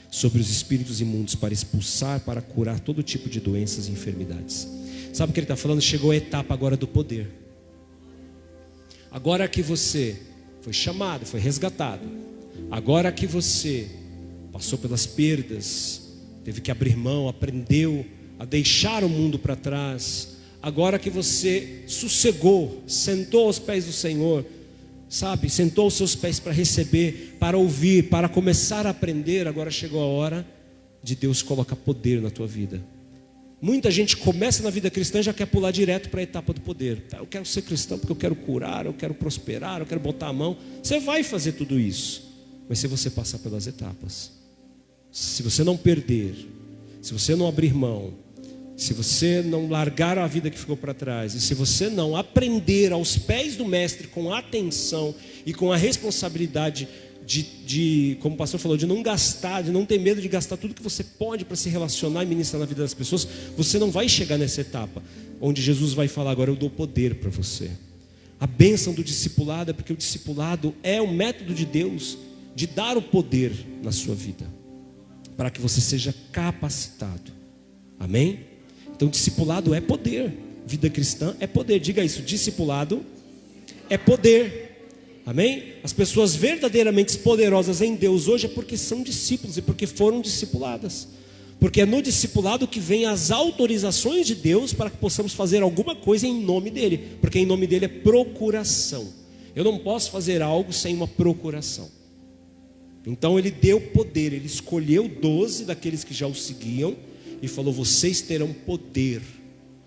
[SPEAKER 1] sobre os espíritos imundos para expulsar, para curar todo tipo de doenças e enfermidades. Sabe o que ele está falando? Chegou a etapa agora do poder. Agora que você foi chamado, foi resgatado, agora que você passou pelas perdas, teve que abrir mão, aprendeu a deixar o mundo para trás, agora que você sossegou, sentou aos pés do Senhor, sentou aos seus pés para receber, para ouvir, para começar a aprender, agora chegou a hora de Deus colocar poder na tua vida. Muita gente começa na vida cristã e já quer pular direto para a etapa do poder. Eu quero ser cristão porque eu quero curar, eu quero prosperar, eu quero botar a mão. Você vai fazer tudo isso, mas se você passar pelas etapas, se você não perder, se você não abrir mão, se você não largar a vida que ficou para trás, e se você não aprender aos pés do mestre com atenção e com a responsabilidade como o pastor falou, de não gastar, de não ter medo de gastar tudo que você pode para se relacionar e ministrar na vida das pessoas, você não vai chegar nessa etapa onde Jesus vai falar: agora eu dou poder para você. A bênção do discipulado é porque o discipulado é o método de Deus de dar o poder na sua vida, para que você seja capacitado. Amém? Então discipulado é poder, vida cristã é poder. Diga isso, discipulado é poder. Amém? As pessoas verdadeiramente poderosas em Deus hoje é porque são discípulos e porque foram discipuladas. Porque é no discipulado que vem as autorizações de Deus para que possamos fazer alguma coisa em nome dele. Porque em nome dele é procuração. Eu não posso fazer algo sem uma procuração. Então ele deu poder, ele escolheu 12 daqueles que já o seguiam e falou: vocês terão poder,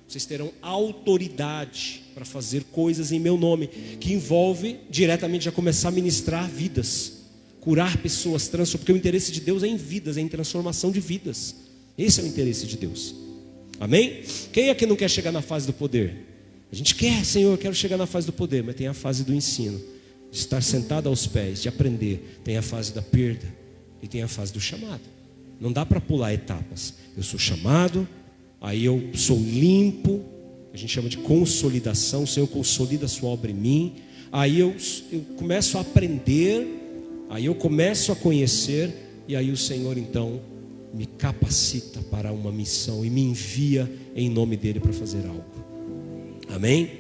[SPEAKER 1] vocês terão autoridade para fazer coisas em meu nome, que envolve diretamente já começar a ministrar vidas, curar pessoas, porque o interesse de Deus é em vidas, é em transformação de vidas. Esse é o interesse de Deus. Amém? Quem é que não quer chegar na fase do poder? A gente quer, Senhor, eu quero chegar na fase do poder, mas tem a fase do ensino, de estar sentado aos pés, de aprender. Tem a fase da perda e tem a fase do chamado. Não dá para pular etapas. Eu sou chamado, aí eu sou limpo, a gente chama de consolidação. O Senhor consolida a sua obra em mim. Aí eu começo a aprender, aí eu começo a conhecer, e aí o Senhor então me capacita para uma missão e me envia em nome dele para fazer algo. Amém?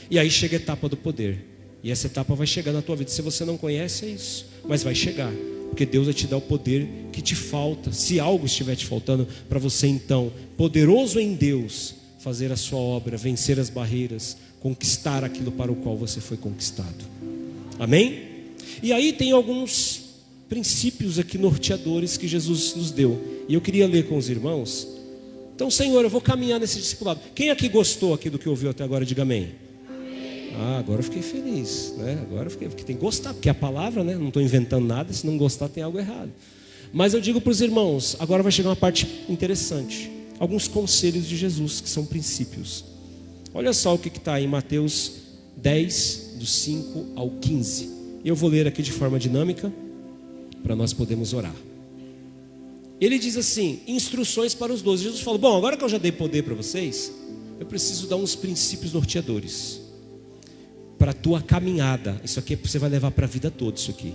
[SPEAKER 1] E aí chega a etapa do poder, e essa etapa vai chegar na tua vida. Se você não conhece, é isso, mas vai chegar, porque Deus vai te dar o poder que te falta. Se algo estiver te faltando, para você então, poderoso em Deus, fazer a sua obra, vencer as barreiras, conquistar aquilo para o qual você foi conquistado. Amém? E aí tem alguns princípios aqui norteadores que Jesus nos deu, e eu queria ler com os irmãos. Então, Senhor, eu vou caminhar nesse discipulado. Quem aqui gostou aqui do que ouviu até agora? Diga amém. Agora eu fiquei feliz, né? Agora eu fiquei, porque tem que gostar, porque é a palavra, né? Não estou inventando nada. Se não gostar, tem algo errado. Mas eu digo para os irmãos, agora vai chegar uma parte interessante. alguns conselhos de Jesus, que são princípios. Olha só o que está em Mateus 10, do 5 ao 15. Eu vou ler aqui de forma dinâmica, para nós podermos orar. Ele diz assim, instruções para os 12. Jesus falou, bom, agora que eu já dei poder para vocês, eu preciso dar uns princípios norteadores para a tua caminhada. Isso aqui você vai levar para a vida toda, isso aqui.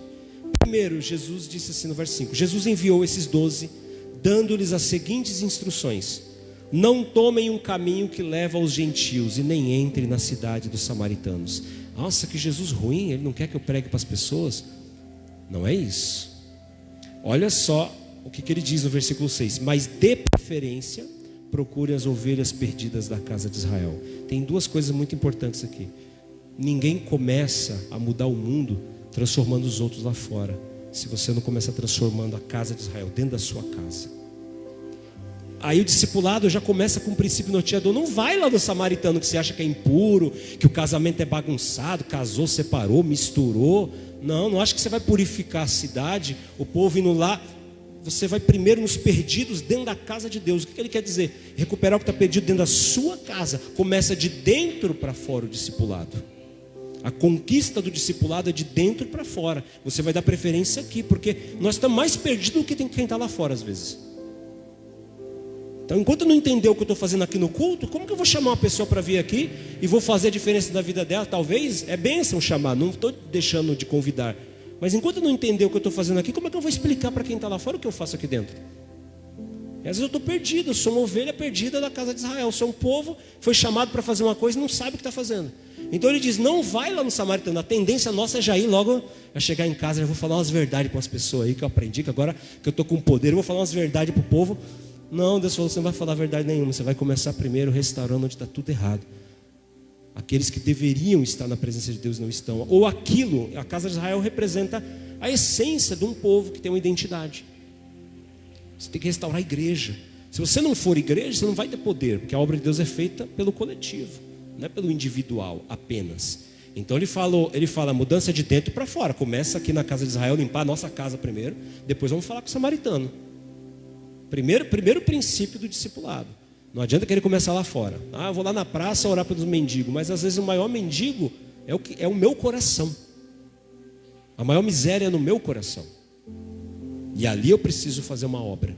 [SPEAKER 1] Primeiro, Jesus disse assim no verso 5, Jesus enviou esses 12, dando-lhes as seguintes instruções: não tomem um caminho que leva aos gentios e nem entrem na cidade dos samaritanos. Nossa, que Jesus ruim, ele não quer que eu pregue para as pessoas. Não é isso. Olha só o que ele diz no versículo 6, mas de preferência procure as ovelhas perdidas da casa de Israel. Tem duas coisas muito importantes aqui. Ninguém começa a mudar o mundo transformando os outros lá fora, se você não começa transformando a casa de Israel dentro da sua casa. Aí o discipulado já começa com um princípio norteador. Não vai lá no samaritano que você acha que é impuro, que o casamento é bagunçado, casou, separou, misturou. Não acha que você vai purificar a cidade, o povo indo lá. Você vai primeiro nos perdidos dentro da casa de Deus. O que ele quer dizer? Recuperar o que está perdido dentro da sua casa. Começa de dentro para fora o discipulado. A conquista do discipulado é de dentro para fora. Você vai dar preferência aqui, porque nós estamos mais perdidos do que quem está lá fora às vezes. Então, enquanto eu não entender o que eu estou fazendo aqui no culto, como que eu vou chamar uma pessoa para vir aqui e vou fazer a diferença da vida dela? Talvez, é bênção chamar, não estou deixando de convidar. Mas enquanto eu não entender o que eu estou fazendo aqui, como é que eu vou explicar para quem está lá fora o que eu faço aqui dentro? E às vezes eu estou perdido, eu sou uma ovelha perdida da casa de Israel. Eu sou um povo que foi chamado para fazer uma coisa e não sabe o que está fazendo. Então ele diz, não vai lá no samaritano. A tendência nossa é já ir logo, a chegar em casa, já vou falar umas verdades para as pessoas aí que eu aprendi, que agora que eu estou com poder, eu vou falar umas verdades para o povo. Não, Deus falou, você não vai falar verdade nenhuma. Você vai começar primeiro restaurando onde está tudo errado. Aqueles que deveriam estar na presença de Deus não estão. Ou aquilo, a casa de Israel representa a essência de um povo que tem uma identidade. Você tem que restaurar a igreja. Se você não for igreja, você não vai ter poder, porque a obra de Deus é feita pelo coletivo, não é pelo individual apenas. Então ele fala mudança de dentro para fora. Começa aqui na casa de Israel, limpar a nossa casa primeiro, depois vamos falar com o samaritano. Primeiro princípio do discipulado. Não adianta querer começar lá fora. Eu vou lá na praça orar pelos mendigos, mas às vezes o maior mendigo é o meu coração. A maior miséria é no meu coração. E ali eu preciso fazer uma obra,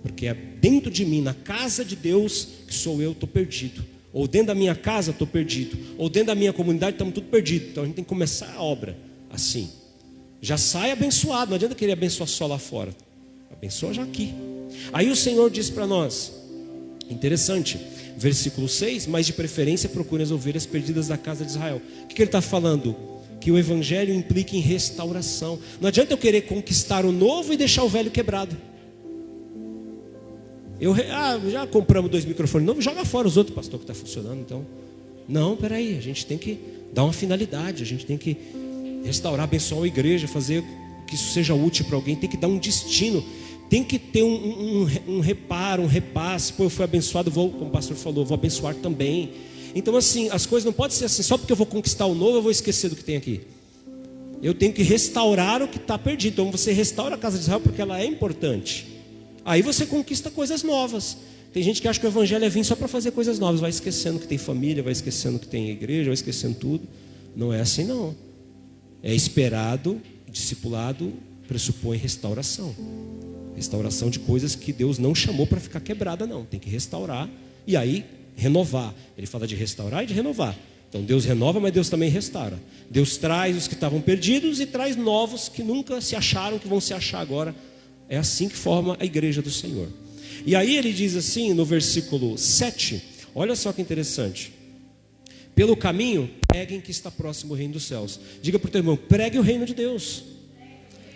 [SPEAKER 1] porque é dentro de mim, na casa de Deus, que sou eu, estou perdido. Ou dentro da minha casa estou perdido, ou dentro da minha comunidade estamos tudo perdido. Então a gente tem que começar a obra assim. Já sai abençoado, não adianta querer abençoar só lá fora. Abençoa já aqui. Aí o Senhor diz para nós, interessante, versículo 6, mas de preferência procure as ovelhas perdidas da casa de Israel. O que ele está falando? Que o evangelho implica em restauração. Não adianta eu querer conquistar o novo e deixar o velho quebrado. Já compramos 2 microfones novos, joga fora os outros, pastor, que está funcionando. Então, não, peraí, a gente tem que dar uma finalidade, a gente tem que restaurar, abençoar a igreja, fazer que isso seja útil para alguém, tem que dar um destino. Tem que ter um reparo, um repasse. Pô, eu fui abençoado, como o pastor falou, vou abençoar também. Então assim, as coisas não podem ser assim, só porque eu vou conquistar o novo, eu vou esquecer do que tem aqui. Eu tenho que restaurar o que está perdido. Então você restaura a casa de Israel porque ela é importante. Aí você conquista coisas novas. Tem gente que acha que o evangelho é vir só para fazer coisas novas. Vai esquecendo que tem família, vai esquecendo que tem igreja, vai esquecendo tudo. Não é assim não. É esperado, discipulado pressupõe restauração. Restauração de coisas que Deus não chamou para ficar quebrada, não. Tem que restaurar e aí renovar. Ele fala de restaurar e de renovar. Então Deus renova, mas Deus também restaura. Deus traz os que estavam perdidos e traz novos que nunca se acharam, que vão se achar agora. É assim que forma a igreja do Senhor. E aí ele diz assim no versículo 7, olha só que interessante. Pelo caminho, preguem que está próximo o reino dos céus. Diga para o teu irmão, pregue o reino de Deus.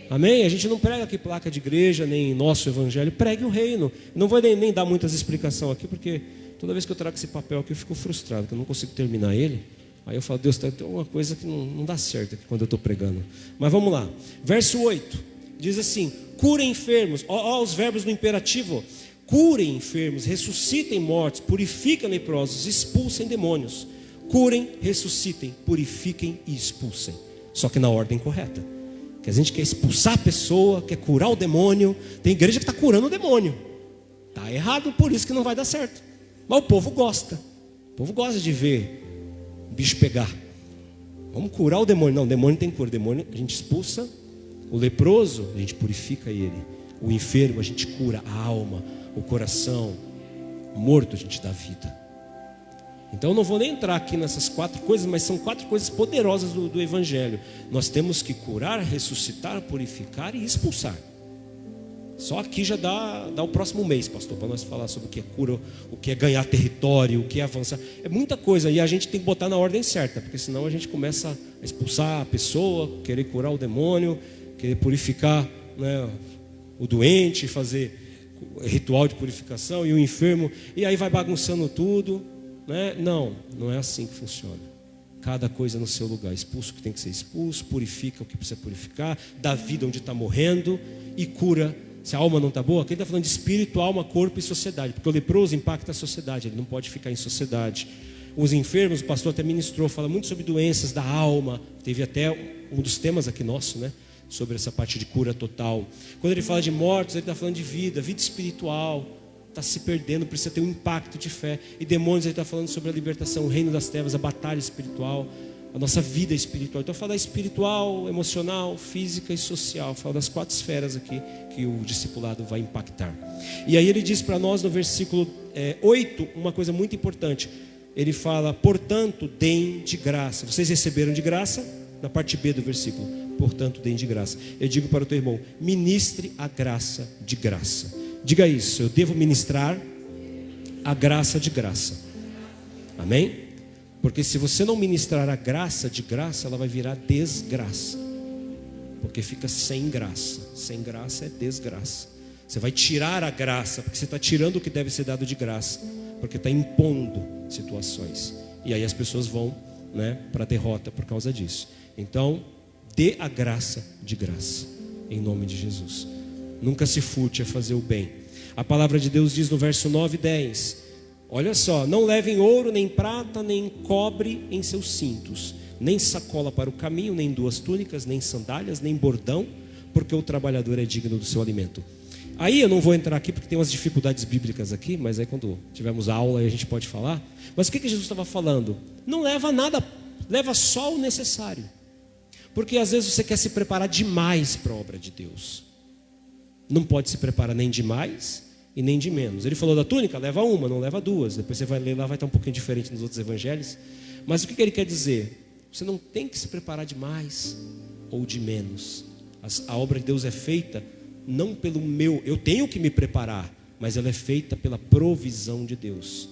[SPEAKER 1] Amém? A gente não prega aqui placa de igreja, nem nosso evangelho, pregue o reino. Não vou nem dar muitas explicações aqui, porque toda vez que eu trago esse papel aqui eu fico frustrado, porque eu não consigo terminar ele. Aí eu falo, Deus, tem uma coisa que não dá certo aqui quando eu estou pregando. Mas vamos lá, verso 8, diz assim, curem enfermos, ó os verbos no imperativo, curem enfermos, ressuscitem mortos, purifiquem leprosos, expulsem demônios. Curem, ressuscitem, purifiquem e expulsem. Só que na ordem correta. Que a gente quer expulsar a pessoa, quer curar o demônio. Tem igreja que está curando o demônio. Está errado, por isso que não vai dar certo. Mas o povo gosta. O povo gosta de ver o bicho pegar. Vamos curar o demônio. Não, o demônio tem cura. O demônio a gente expulsa. O leproso, a gente purifica ele. O enfermo, a gente cura a alma, o coração. O morto, a gente dá vida. Então eu não vou nem entrar aqui nessas 4 coisas, mas são 4 coisas poderosas do Evangelho. Nós temos que curar, ressuscitar, purificar e expulsar. Só aqui já dá o próximo mês, pastor, para nós falar sobre o que é cura, o que é ganhar território, o que é avançar. É muita coisa e a gente tem que botar na ordem certa, porque senão a gente começa a expulsar a pessoa, querer curar o demônio, querer purificar, né, o doente, fazer ritual de purificação e o enfermo, e aí vai bagunçando tudo, né? Não é assim que funciona. Cada coisa no seu lugar. Expulsa o que tem que ser expulso, purifica o que precisa purificar, dá vida onde está morrendo e cura. Se a alma não está boa, aqui ele está falando de espírito, alma, corpo e sociedade, porque o leproso impacta a sociedade, ele não pode ficar em sociedade. Os enfermos, o pastor até ministrou, fala muito sobre doenças da alma, teve até um dos temas aqui nosso, né, sobre essa parte de cura total. Quando ele fala de mortos, ele está falando de vida espiritual, está se perdendo, precisa ter um impacto de fé. E demônios, ele está falando sobre a libertação, o reino das trevas, a batalha espiritual, a nossa vida espiritual. Então fala espiritual, emocional, física e social. Fala das 4 esferas aqui que o discipulado vai impactar. E aí ele diz para nós no versículo 8 uma coisa muito importante. Ele fala, portanto, deem de graça. Vocês receberam de graça? Na parte B do versículo, portanto, deem de graça. Eu digo para o teu irmão, ministre a graça de graça. Diga isso, eu devo ministrar a graça de graça. Amém? Porque se você não ministrar a graça de graça, ela vai virar desgraça. Porque fica sem graça. Sem graça é desgraça. Você vai tirar a graça, porque você está tirando o que deve ser dado de graça. Porque está impondo situações. E aí as pessoas vão, né, para a derrota por causa disso. Então, dê a graça de graça. Em nome de Jesus. Nunca se furte a fazer o bem. A palavra de Deus diz no verso 9 e 10... Olha só, não levem ouro, nem prata, nem cobre em seus cintos, nem sacola para o caminho, nem 2 túnicas, nem sandálias, nem bordão, porque o trabalhador é digno do seu alimento. Aí eu não vou entrar aqui porque tem umas dificuldades bíblicas aqui, mas aí quando tivermos aula aí a gente pode falar. Mas o que Jesus estava falando? Não leva nada, leva só o necessário. Porque às vezes você quer se preparar demais para a obra de Deus. Não pode se preparar nem demais e nem de menos. Ele falou da túnica, leva 1, não leva 2. Depois você vai ler lá, vai estar um pouquinho diferente nos outros evangelhos. Mas o que ele quer dizer? Você não tem que se preparar de mais ou de menos. A obra de Deus é feita não pelo meu, eu tenho que me preparar, mas ela é feita pela provisão de Deus.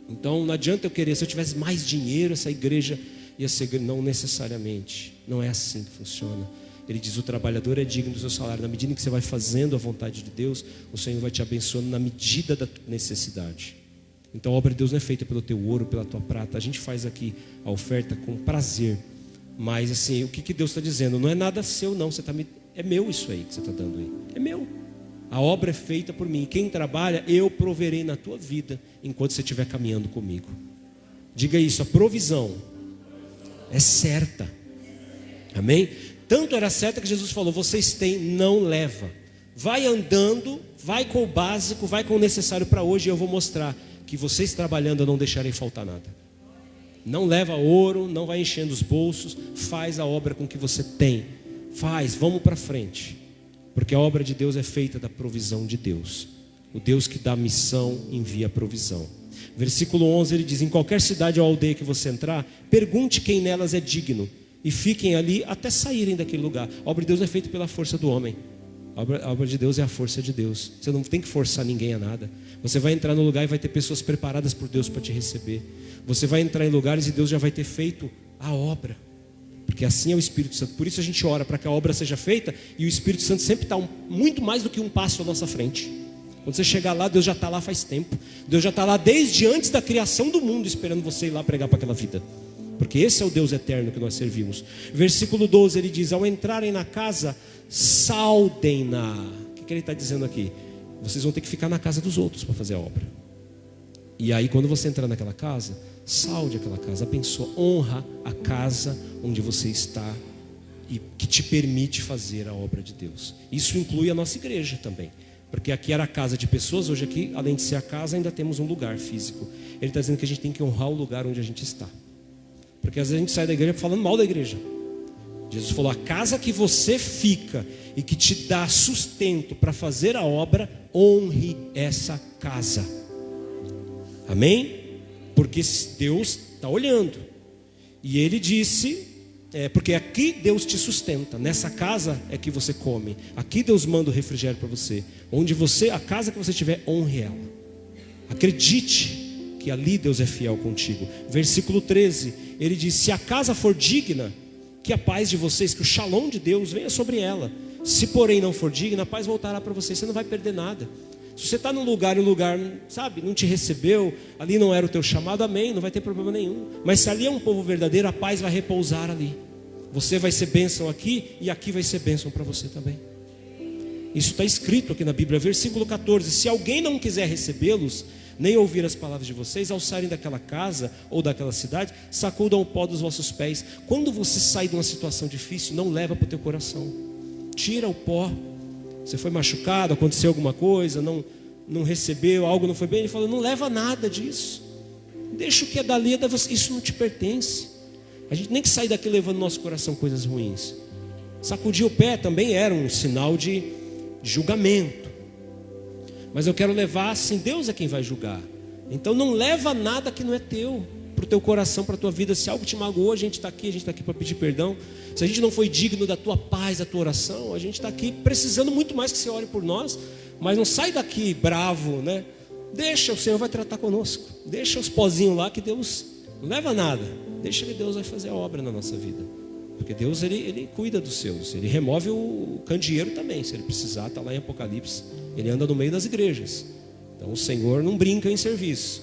[SPEAKER 1] Então não adianta eu querer, se eu tivesse mais dinheiro, essa igreja ia ser, não necessariamente. Não é assim que funciona. Ele diz, o trabalhador é digno do seu salário. Na medida que você vai fazendo a vontade de Deus, o Senhor vai te abençoando na medida da tua necessidade. Então a obra de Deus não é feita pelo teu ouro, pela tua prata. A gente faz aqui a oferta com prazer. Mas assim, o que Deus está dizendo? Não é nada seu não, é meu isso aí que você está dando aí. É meu. A obra é feita por mim. Quem trabalha, eu proverei na tua vida enquanto você estiver caminhando comigo. Diga isso, a provisão é certa. Amém? Tanto era certa que Jesus falou, vocês têm, não leva. Vai andando, vai com o básico, vai com o necessário para hoje. E eu vou mostrar que vocês trabalhando eu não deixarei faltar nada. Não leva ouro, não vai enchendo os bolsos. Faz a obra com que você tem. Faz, vamos para frente. Porque a obra de Deus é feita da provisão de Deus. O Deus que dá missão envia a provisão. Versículo 11 ele diz, em qualquer cidade ou aldeia que você entrar, pergunte quem nelas é digno. E fiquem ali até saírem daquele lugar. A obra de Deus não é feita pela força do homem. A obra de Deus é a força de Deus. Você não tem que forçar ninguém a nada. Você vai entrar no lugar e vai ter pessoas preparadas por Deus para te receber. Você vai entrar em lugares e Deus já vai ter feito a obra. Porque assim é o Espírito Santo. Por isso a gente ora para que a obra seja feita. E o Espírito Santo sempre está muito mais do que um passo à nossa frente. Quando você chegar lá, Deus já está lá faz tempo. Deus já está lá desde antes da criação do mundo, esperando você ir lá pregar para aquela vida. Porque esse é o Deus eterno que nós servimos. Versículo 12 ele diz, ao entrarem na casa, saudem-na. O que ele está dizendo aqui? Vocês vão ter que ficar na casa dos outros para fazer a obra. E aí quando você entrar naquela casa, saude aquela casa, abençoa, honra a casa onde você está e que te permite fazer a obra de Deus. Isso inclui a nossa igreja também. Porque aqui era a casa de pessoas, hoje aqui, além de ser a casa, ainda temos um lugar físico. Ele está dizendo que a gente tem que honrar o lugar onde a gente está. Porque às vezes a gente sai da igreja falando mal da igreja. Jesus falou: a casa que você fica e que te dá sustento para fazer a obra, honre essa casa. Amém? Porque Deus está olhando. E Ele disse, porque aqui Deus te sustenta. Nessa casa é que você come. Aqui Deus manda o refrigério para você. Onde você, a casa que você tiver, honre ela. Acredite que ali Deus é fiel contigo. Versículo 13, ele diz: se a casa for digna, que a paz de vocês, que o shalom de Deus venha sobre ela. Se porém não for digna, a paz voltará para você. Você não vai perder nada. Se você está num lugar e o lugar, sabe, não te recebeu, ali não era o teu chamado, amém, não vai ter problema nenhum. Mas se ali é um povo verdadeiro, a paz vai repousar ali. Você vai ser bênção aqui e aqui vai ser bênção para você também. Isso está escrito aqui na Bíblia, versículo 14: se alguém não quiser recebê-los, nem ouvir as palavras de vocês, ao saírem daquela casa ou daquela cidade, sacudam o pó dos vossos pés. Quando você sai de uma situação difícil, não leva para o teu coração, tira o pó. Você foi machucado, aconteceu alguma coisa, não recebeu, algo não foi bem, ele fala: não leva nada disso, deixa o que é dali, isso não te pertence. A gente nem que sair daqui levando no nosso coração coisas ruins. Sacudir o pé também era um sinal de julgamento. Mas eu quero levar assim, Deus é quem vai julgar. Então não leva nada que não é teu, para o teu coração, para a tua vida. Se algo te magoou, a gente está aqui para pedir perdão. Se a gente não foi digno da tua paz, da tua oração, a gente está aqui precisando muito mais que você ore por nós. Mas não sai daqui bravo, né? Deixa, o Senhor vai tratar conosco. Deixa os pozinhos lá que Deus não leva nada. Deixa que Deus vai fazer a obra na nossa vida. Porque Deus, ele cuida dos seus. Ele remove o candeeiro também, se ele precisar, está lá em Apocalipse. Ele anda no meio das igrejas. Então o Senhor não brinca em serviço.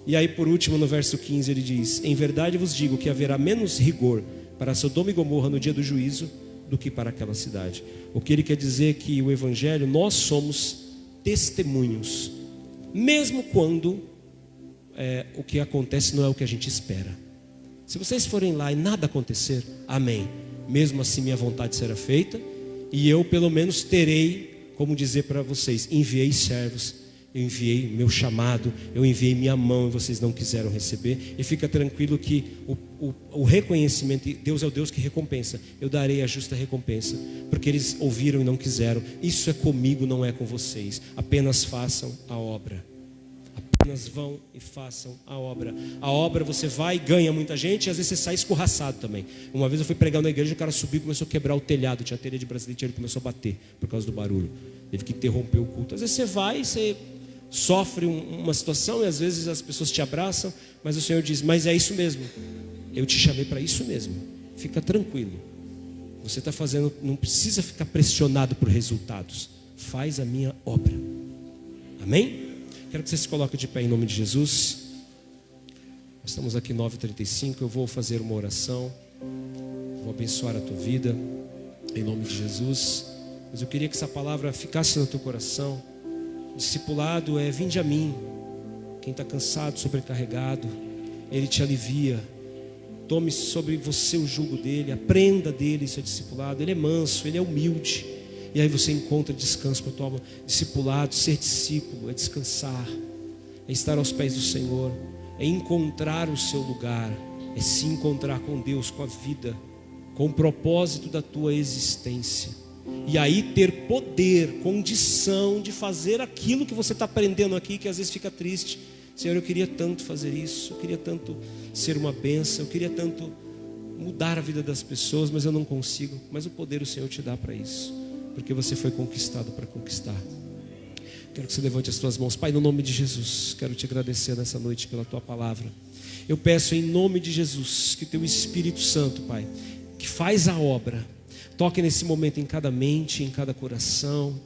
[SPEAKER 1] E aí por último no verso 15 ele diz: em verdade vos digo que haverá menos rigor para Sodoma e Gomorra no dia do juízo do que para aquela cidade. O que ele quer dizer é que o Evangelho, nós somos testemunhos, mesmo quando o que acontece não é o que a gente espera. Se vocês forem lá e nada acontecer, amém, mesmo assim minha vontade será feita, e eu pelo menos terei como dizer para vocês: enviei servos, eu enviei meu chamado, eu enviei minha mão e vocês não quiseram receber. E fica tranquilo que o reconhecimento, Deus é o Deus que recompensa. Eu darei a justa recompensa, porque eles ouviram e não quiseram. Isso é comigo, não é com vocês. Apenas façam a obra. Apenas vão e façam a obra. A obra você vai e ganha muita gente, e às vezes você sai escorraçado também. Uma vez eu fui pregar na igreja, o cara subiu e começou a quebrar o telhado. Tinha telha de bracelete, ele começou a bater por causa do barulho. Teve que interromper o culto. Às vezes você vai e você sofre uma situação, e às vezes as pessoas te abraçam, mas o Senhor diz: mas é isso mesmo, eu te chamei para isso mesmo, fica tranquilo, você está fazendo, não precisa ficar pressionado por resultados, faz a minha obra. Amém? Quero que você se coloque de pé em nome de Jesus. Nós estamos aqui 9h35, eu vou fazer uma oração, vou abençoar a tua vida em nome de Jesus. Mas eu queria que essa palavra ficasse no teu coração. Discipulado é: vinde a mim, quem está cansado, sobrecarregado, Ele te alivia. Tome sobre você o jugo dele, aprenda dele. Isso é discipulado. Ele é manso, ele é humilde, e aí você encontra descanso para a tua alma. Discipulado, ser discípulo é descansar, é estar aos pés do Senhor, é encontrar o seu lugar, é se encontrar com Deus, com a vida, com o propósito da tua existência. E aí ter poder, condição de fazer aquilo que você está aprendendo aqui, que às vezes fica triste. Senhor, eu queria tanto fazer isso, eu queria tanto ser uma bênção, eu queria tanto mudar a vida das pessoas, mas eu não consigo. Mas o poder o Senhor te dá para isso, porque você foi conquistado para conquistar. Quero que você levante as tuas mãos. Pai, no nome de Jesus, quero te agradecer nessa noite pela tua palavra. Eu peço em nome de Jesus que teu Espírito Santo, Pai, que faz a obra, toque nesse momento em cada mente, em cada coração,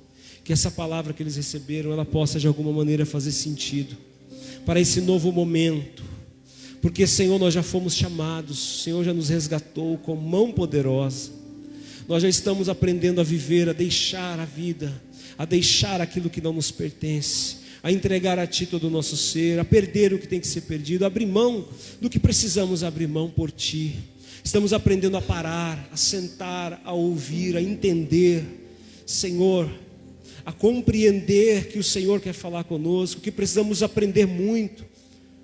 [SPEAKER 1] que essa palavra que eles receberam, ela possa de alguma maneira fazer sentido para esse novo momento, porque Senhor, nós já fomos chamados, o Senhor já nos resgatou com mão poderosa, nós já estamos aprendendo a viver, a deixar a vida, a deixar aquilo que não nos pertence, a entregar a Ti todo o nosso ser, a perder o que tem que ser perdido, a abrir mão do que precisamos abrir mão por Ti. Estamos aprendendo a parar, a sentar, a ouvir, a entender, Senhor, a compreender que o Senhor quer falar conosco, que precisamos aprender muito,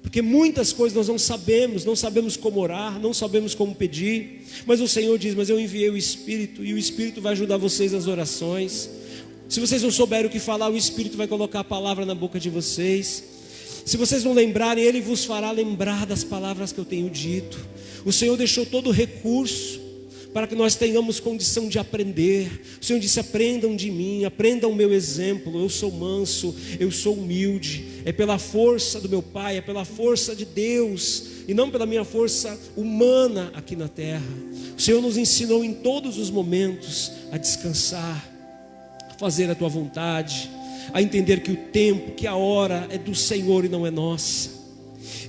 [SPEAKER 1] porque muitas coisas nós não sabemos como orar, não sabemos como pedir, mas o Senhor diz: mas eu enviei o Espírito, e o Espírito vai ajudar vocês nas orações. Se vocês não souberem o que falar, o Espírito vai colocar a palavra na boca de vocês. Se vocês não lembrarem, Ele vos fará lembrar das palavras que eu tenho dito. O Senhor deixou todo o recurso para que nós tenhamos condição de aprender. O Senhor disse: aprendam de mim, aprendam o meu exemplo. Eu sou manso, eu sou humilde. É pela força do meu Pai, é pela força de Deus, e não pela minha força humana aqui na terra. O Senhor nos ensinou em todos os momentos a descansar, a fazer a tua vontade, a entender que o tempo, que a hora é do Senhor e não é nossa.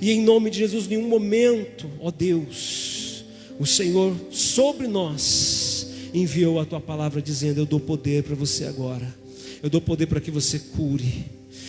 [SPEAKER 1] E em nome de Jesus, em nenhum momento, ó Deus, o Senhor sobre nós enviou a tua palavra dizendo: eu dou poder para você agora, eu dou poder para que você cure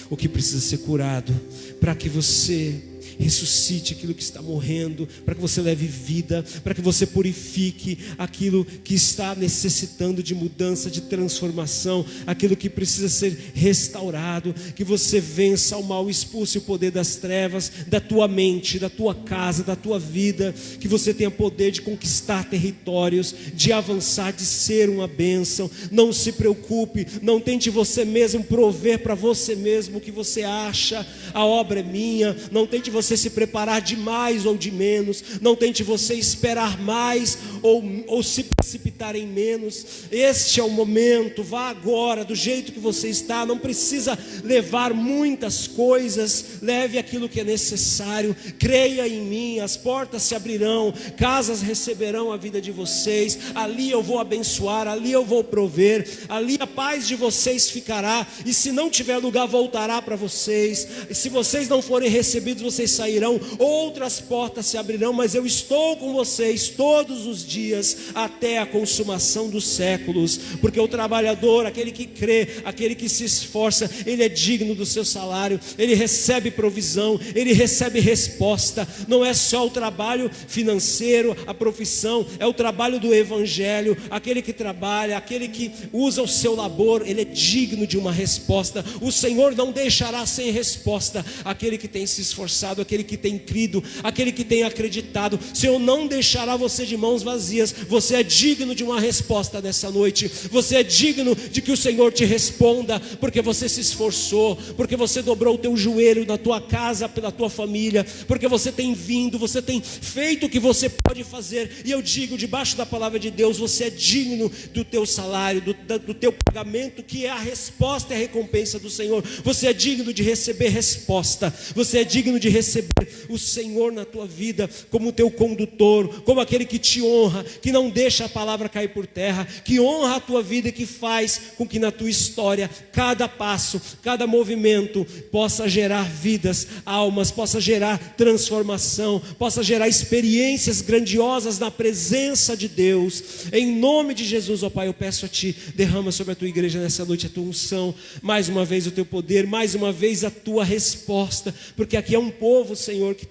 [SPEAKER 1] o que precisa ser curado, para que você ressuscite aquilo que está morrendo, para que você leve vida, para que você purifique aquilo que está necessitando de mudança, de transformação, aquilo que precisa ser restaurado, que você vença o mal, expulse o poder das trevas da tua mente, da tua casa, da tua vida, que você tenha poder de conquistar territórios, de avançar, de ser uma bênção. Não se preocupe, não tente você mesmo prover para você mesmo o que você acha, a obra é minha. Não tente você se preparar de mais ou de menos, não tente você esperar mais ou se precipitar em menos. Este é o momento, vá agora do jeito que você está, não precisa levar muitas coisas, leve aquilo que é necessário, creia em mim, as portas se abrirão, casas receberão a vida de vocês, ali eu vou abençoar, ali eu vou prover, ali a paz de vocês ficará, e se não tiver lugar voltará para vocês, e se vocês não forem recebidos, vocês sairão, outras portas se abrirão, mas eu estou com vocês todos os dias até a consumação dos séculos, porque o trabalhador, aquele que crê, aquele que se esforça, ele é digno do seu salário, ele recebe provisão, ele recebe resposta. Não é só o trabalho financeiro, a profissão, é o trabalho do evangelho. Aquele que trabalha, aquele que usa o seu labor, ele é digno de uma resposta. O Senhor não deixará sem resposta aquele que tem se esforçado, aquele que tem crido, aquele que tem acreditado. O Senhor não deixará você de mãos vazias. Você é digno de uma resposta nessa noite. Você é digno de que o Senhor te responda, porque você se esforçou, porque você dobrou o teu joelho na tua casa, pela tua família, porque você tem vindo, você tem feito o que você pode fazer. E eu digo, debaixo da palavra de Deus, você é digno do teu salário, do teu pagamento, que é a resposta e a recompensa do Senhor. Você é digno de receber resposta. Você é digno de receber o Senhor na tua vida como teu condutor, como aquele que te honra, que não deixa a palavra cair por terra, que honra a tua vida e que faz com que na tua história, cada passo, cada movimento possa gerar vidas, almas, possa gerar transformação, possa gerar experiências grandiosas na presença de Deus. Em nome de Jesus, ó Pai, eu peço a Ti, derrama sobre a Tua igreja nessa noite a Tua unção, mais uma vez o Teu poder, mais uma vez a Tua resposta, porque aqui é um povo, Senhor, que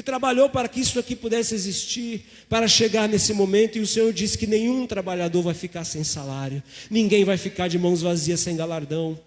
[SPEAKER 1] trabalhou para que isso aqui pudesse existir, para chegar nesse momento. E o Senhor disse que nenhum trabalhador vai ficar sem salário, ninguém vai ficar de mãos vazias sem galardão.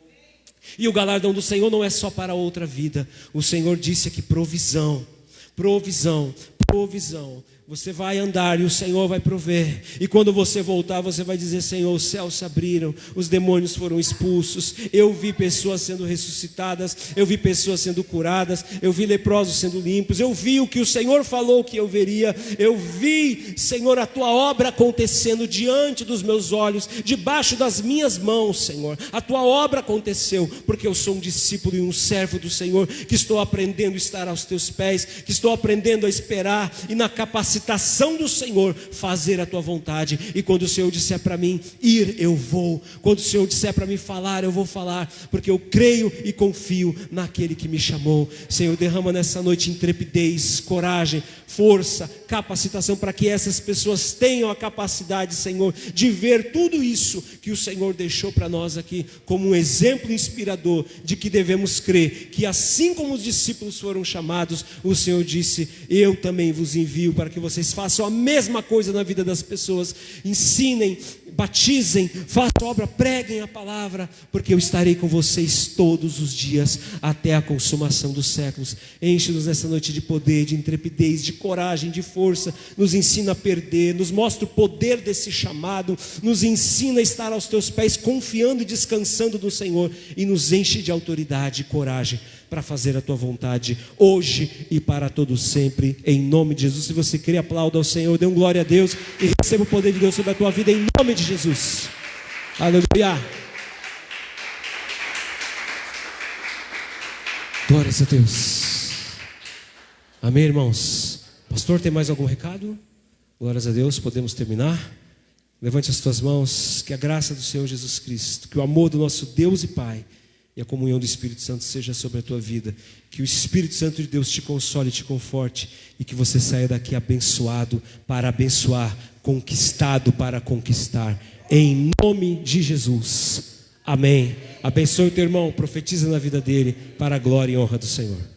[SPEAKER 1] E o galardão do Senhor não é só para outra vida. O Senhor disse aqui provisão, provisão, provisão. Você vai andar e o Senhor vai prover. E quando você voltar, você vai dizer: Senhor, os céus se abriram, os demônios foram expulsos, eu vi pessoas sendo ressuscitadas, eu vi pessoas sendo curadas, eu vi leprosos sendo limpos, eu vi o que o Senhor falou que eu veria, eu vi, Senhor, a Tua obra acontecendo diante dos meus olhos, debaixo das minhas mãos, Senhor. A Tua obra aconteceu, porque eu sou um discípulo e um servo do Senhor, que estou aprendendo a estar aos Teus pés, que estou aprendendo a esperar e na capacitação do Senhor fazer a Tua vontade. E quando o Senhor disser para mim ir, eu vou. Quando o Senhor disser para mim falar, eu vou falar, porque eu creio e confio naquele que me chamou. Senhor, derrama nessa noite intrepidez, coragem, força, capacitação, para que essas pessoas tenham a capacidade, Senhor, de ver tudo isso que o Senhor deixou para nós aqui como um exemplo inspirador de que devemos crer, que assim como os discípulos foram chamados, o Senhor disse: eu também vos envio para que vocês façam a mesma coisa na vida das pessoas. Ensinem, batizem, façam obra, preguem a palavra, porque eu estarei com vocês todos os dias até a consumação dos séculos. Enche-nos nessa noite de poder, de intrepidez, de coragem, de força. Nos ensina a perder, nos mostra o poder desse chamado, nos ensina a estar aos teus pés, confiando e descansando no Senhor, e nos enche de autoridade e coragem para fazer a tua vontade hoje e para todos sempre, em nome de Jesus. Se você crê, aplauda ao Senhor, dê um glória a Deus e receba o poder de Deus sobre a tua vida, em nome de Jesus. Aleluia. Glórias a Deus. Amém, irmãos. Pastor, tem mais algum recado? Glórias a Deus, podemos terminar? Levante as tuas mãos. Que a graça do Senhor Jesus Cristo, que o amor do nosso Deus e Pai e a comunhão do Espírito Santo seja sobre a tua vida. Que o Espírito Santo de Deus te console e te conforte, e que você saia daqui abençoado para abençoar, conquistado para conquistar, em nome de Jesus. Amém. Abençoe o teu irmão, profetiza na vida dele, para a glória e honra do Senhor.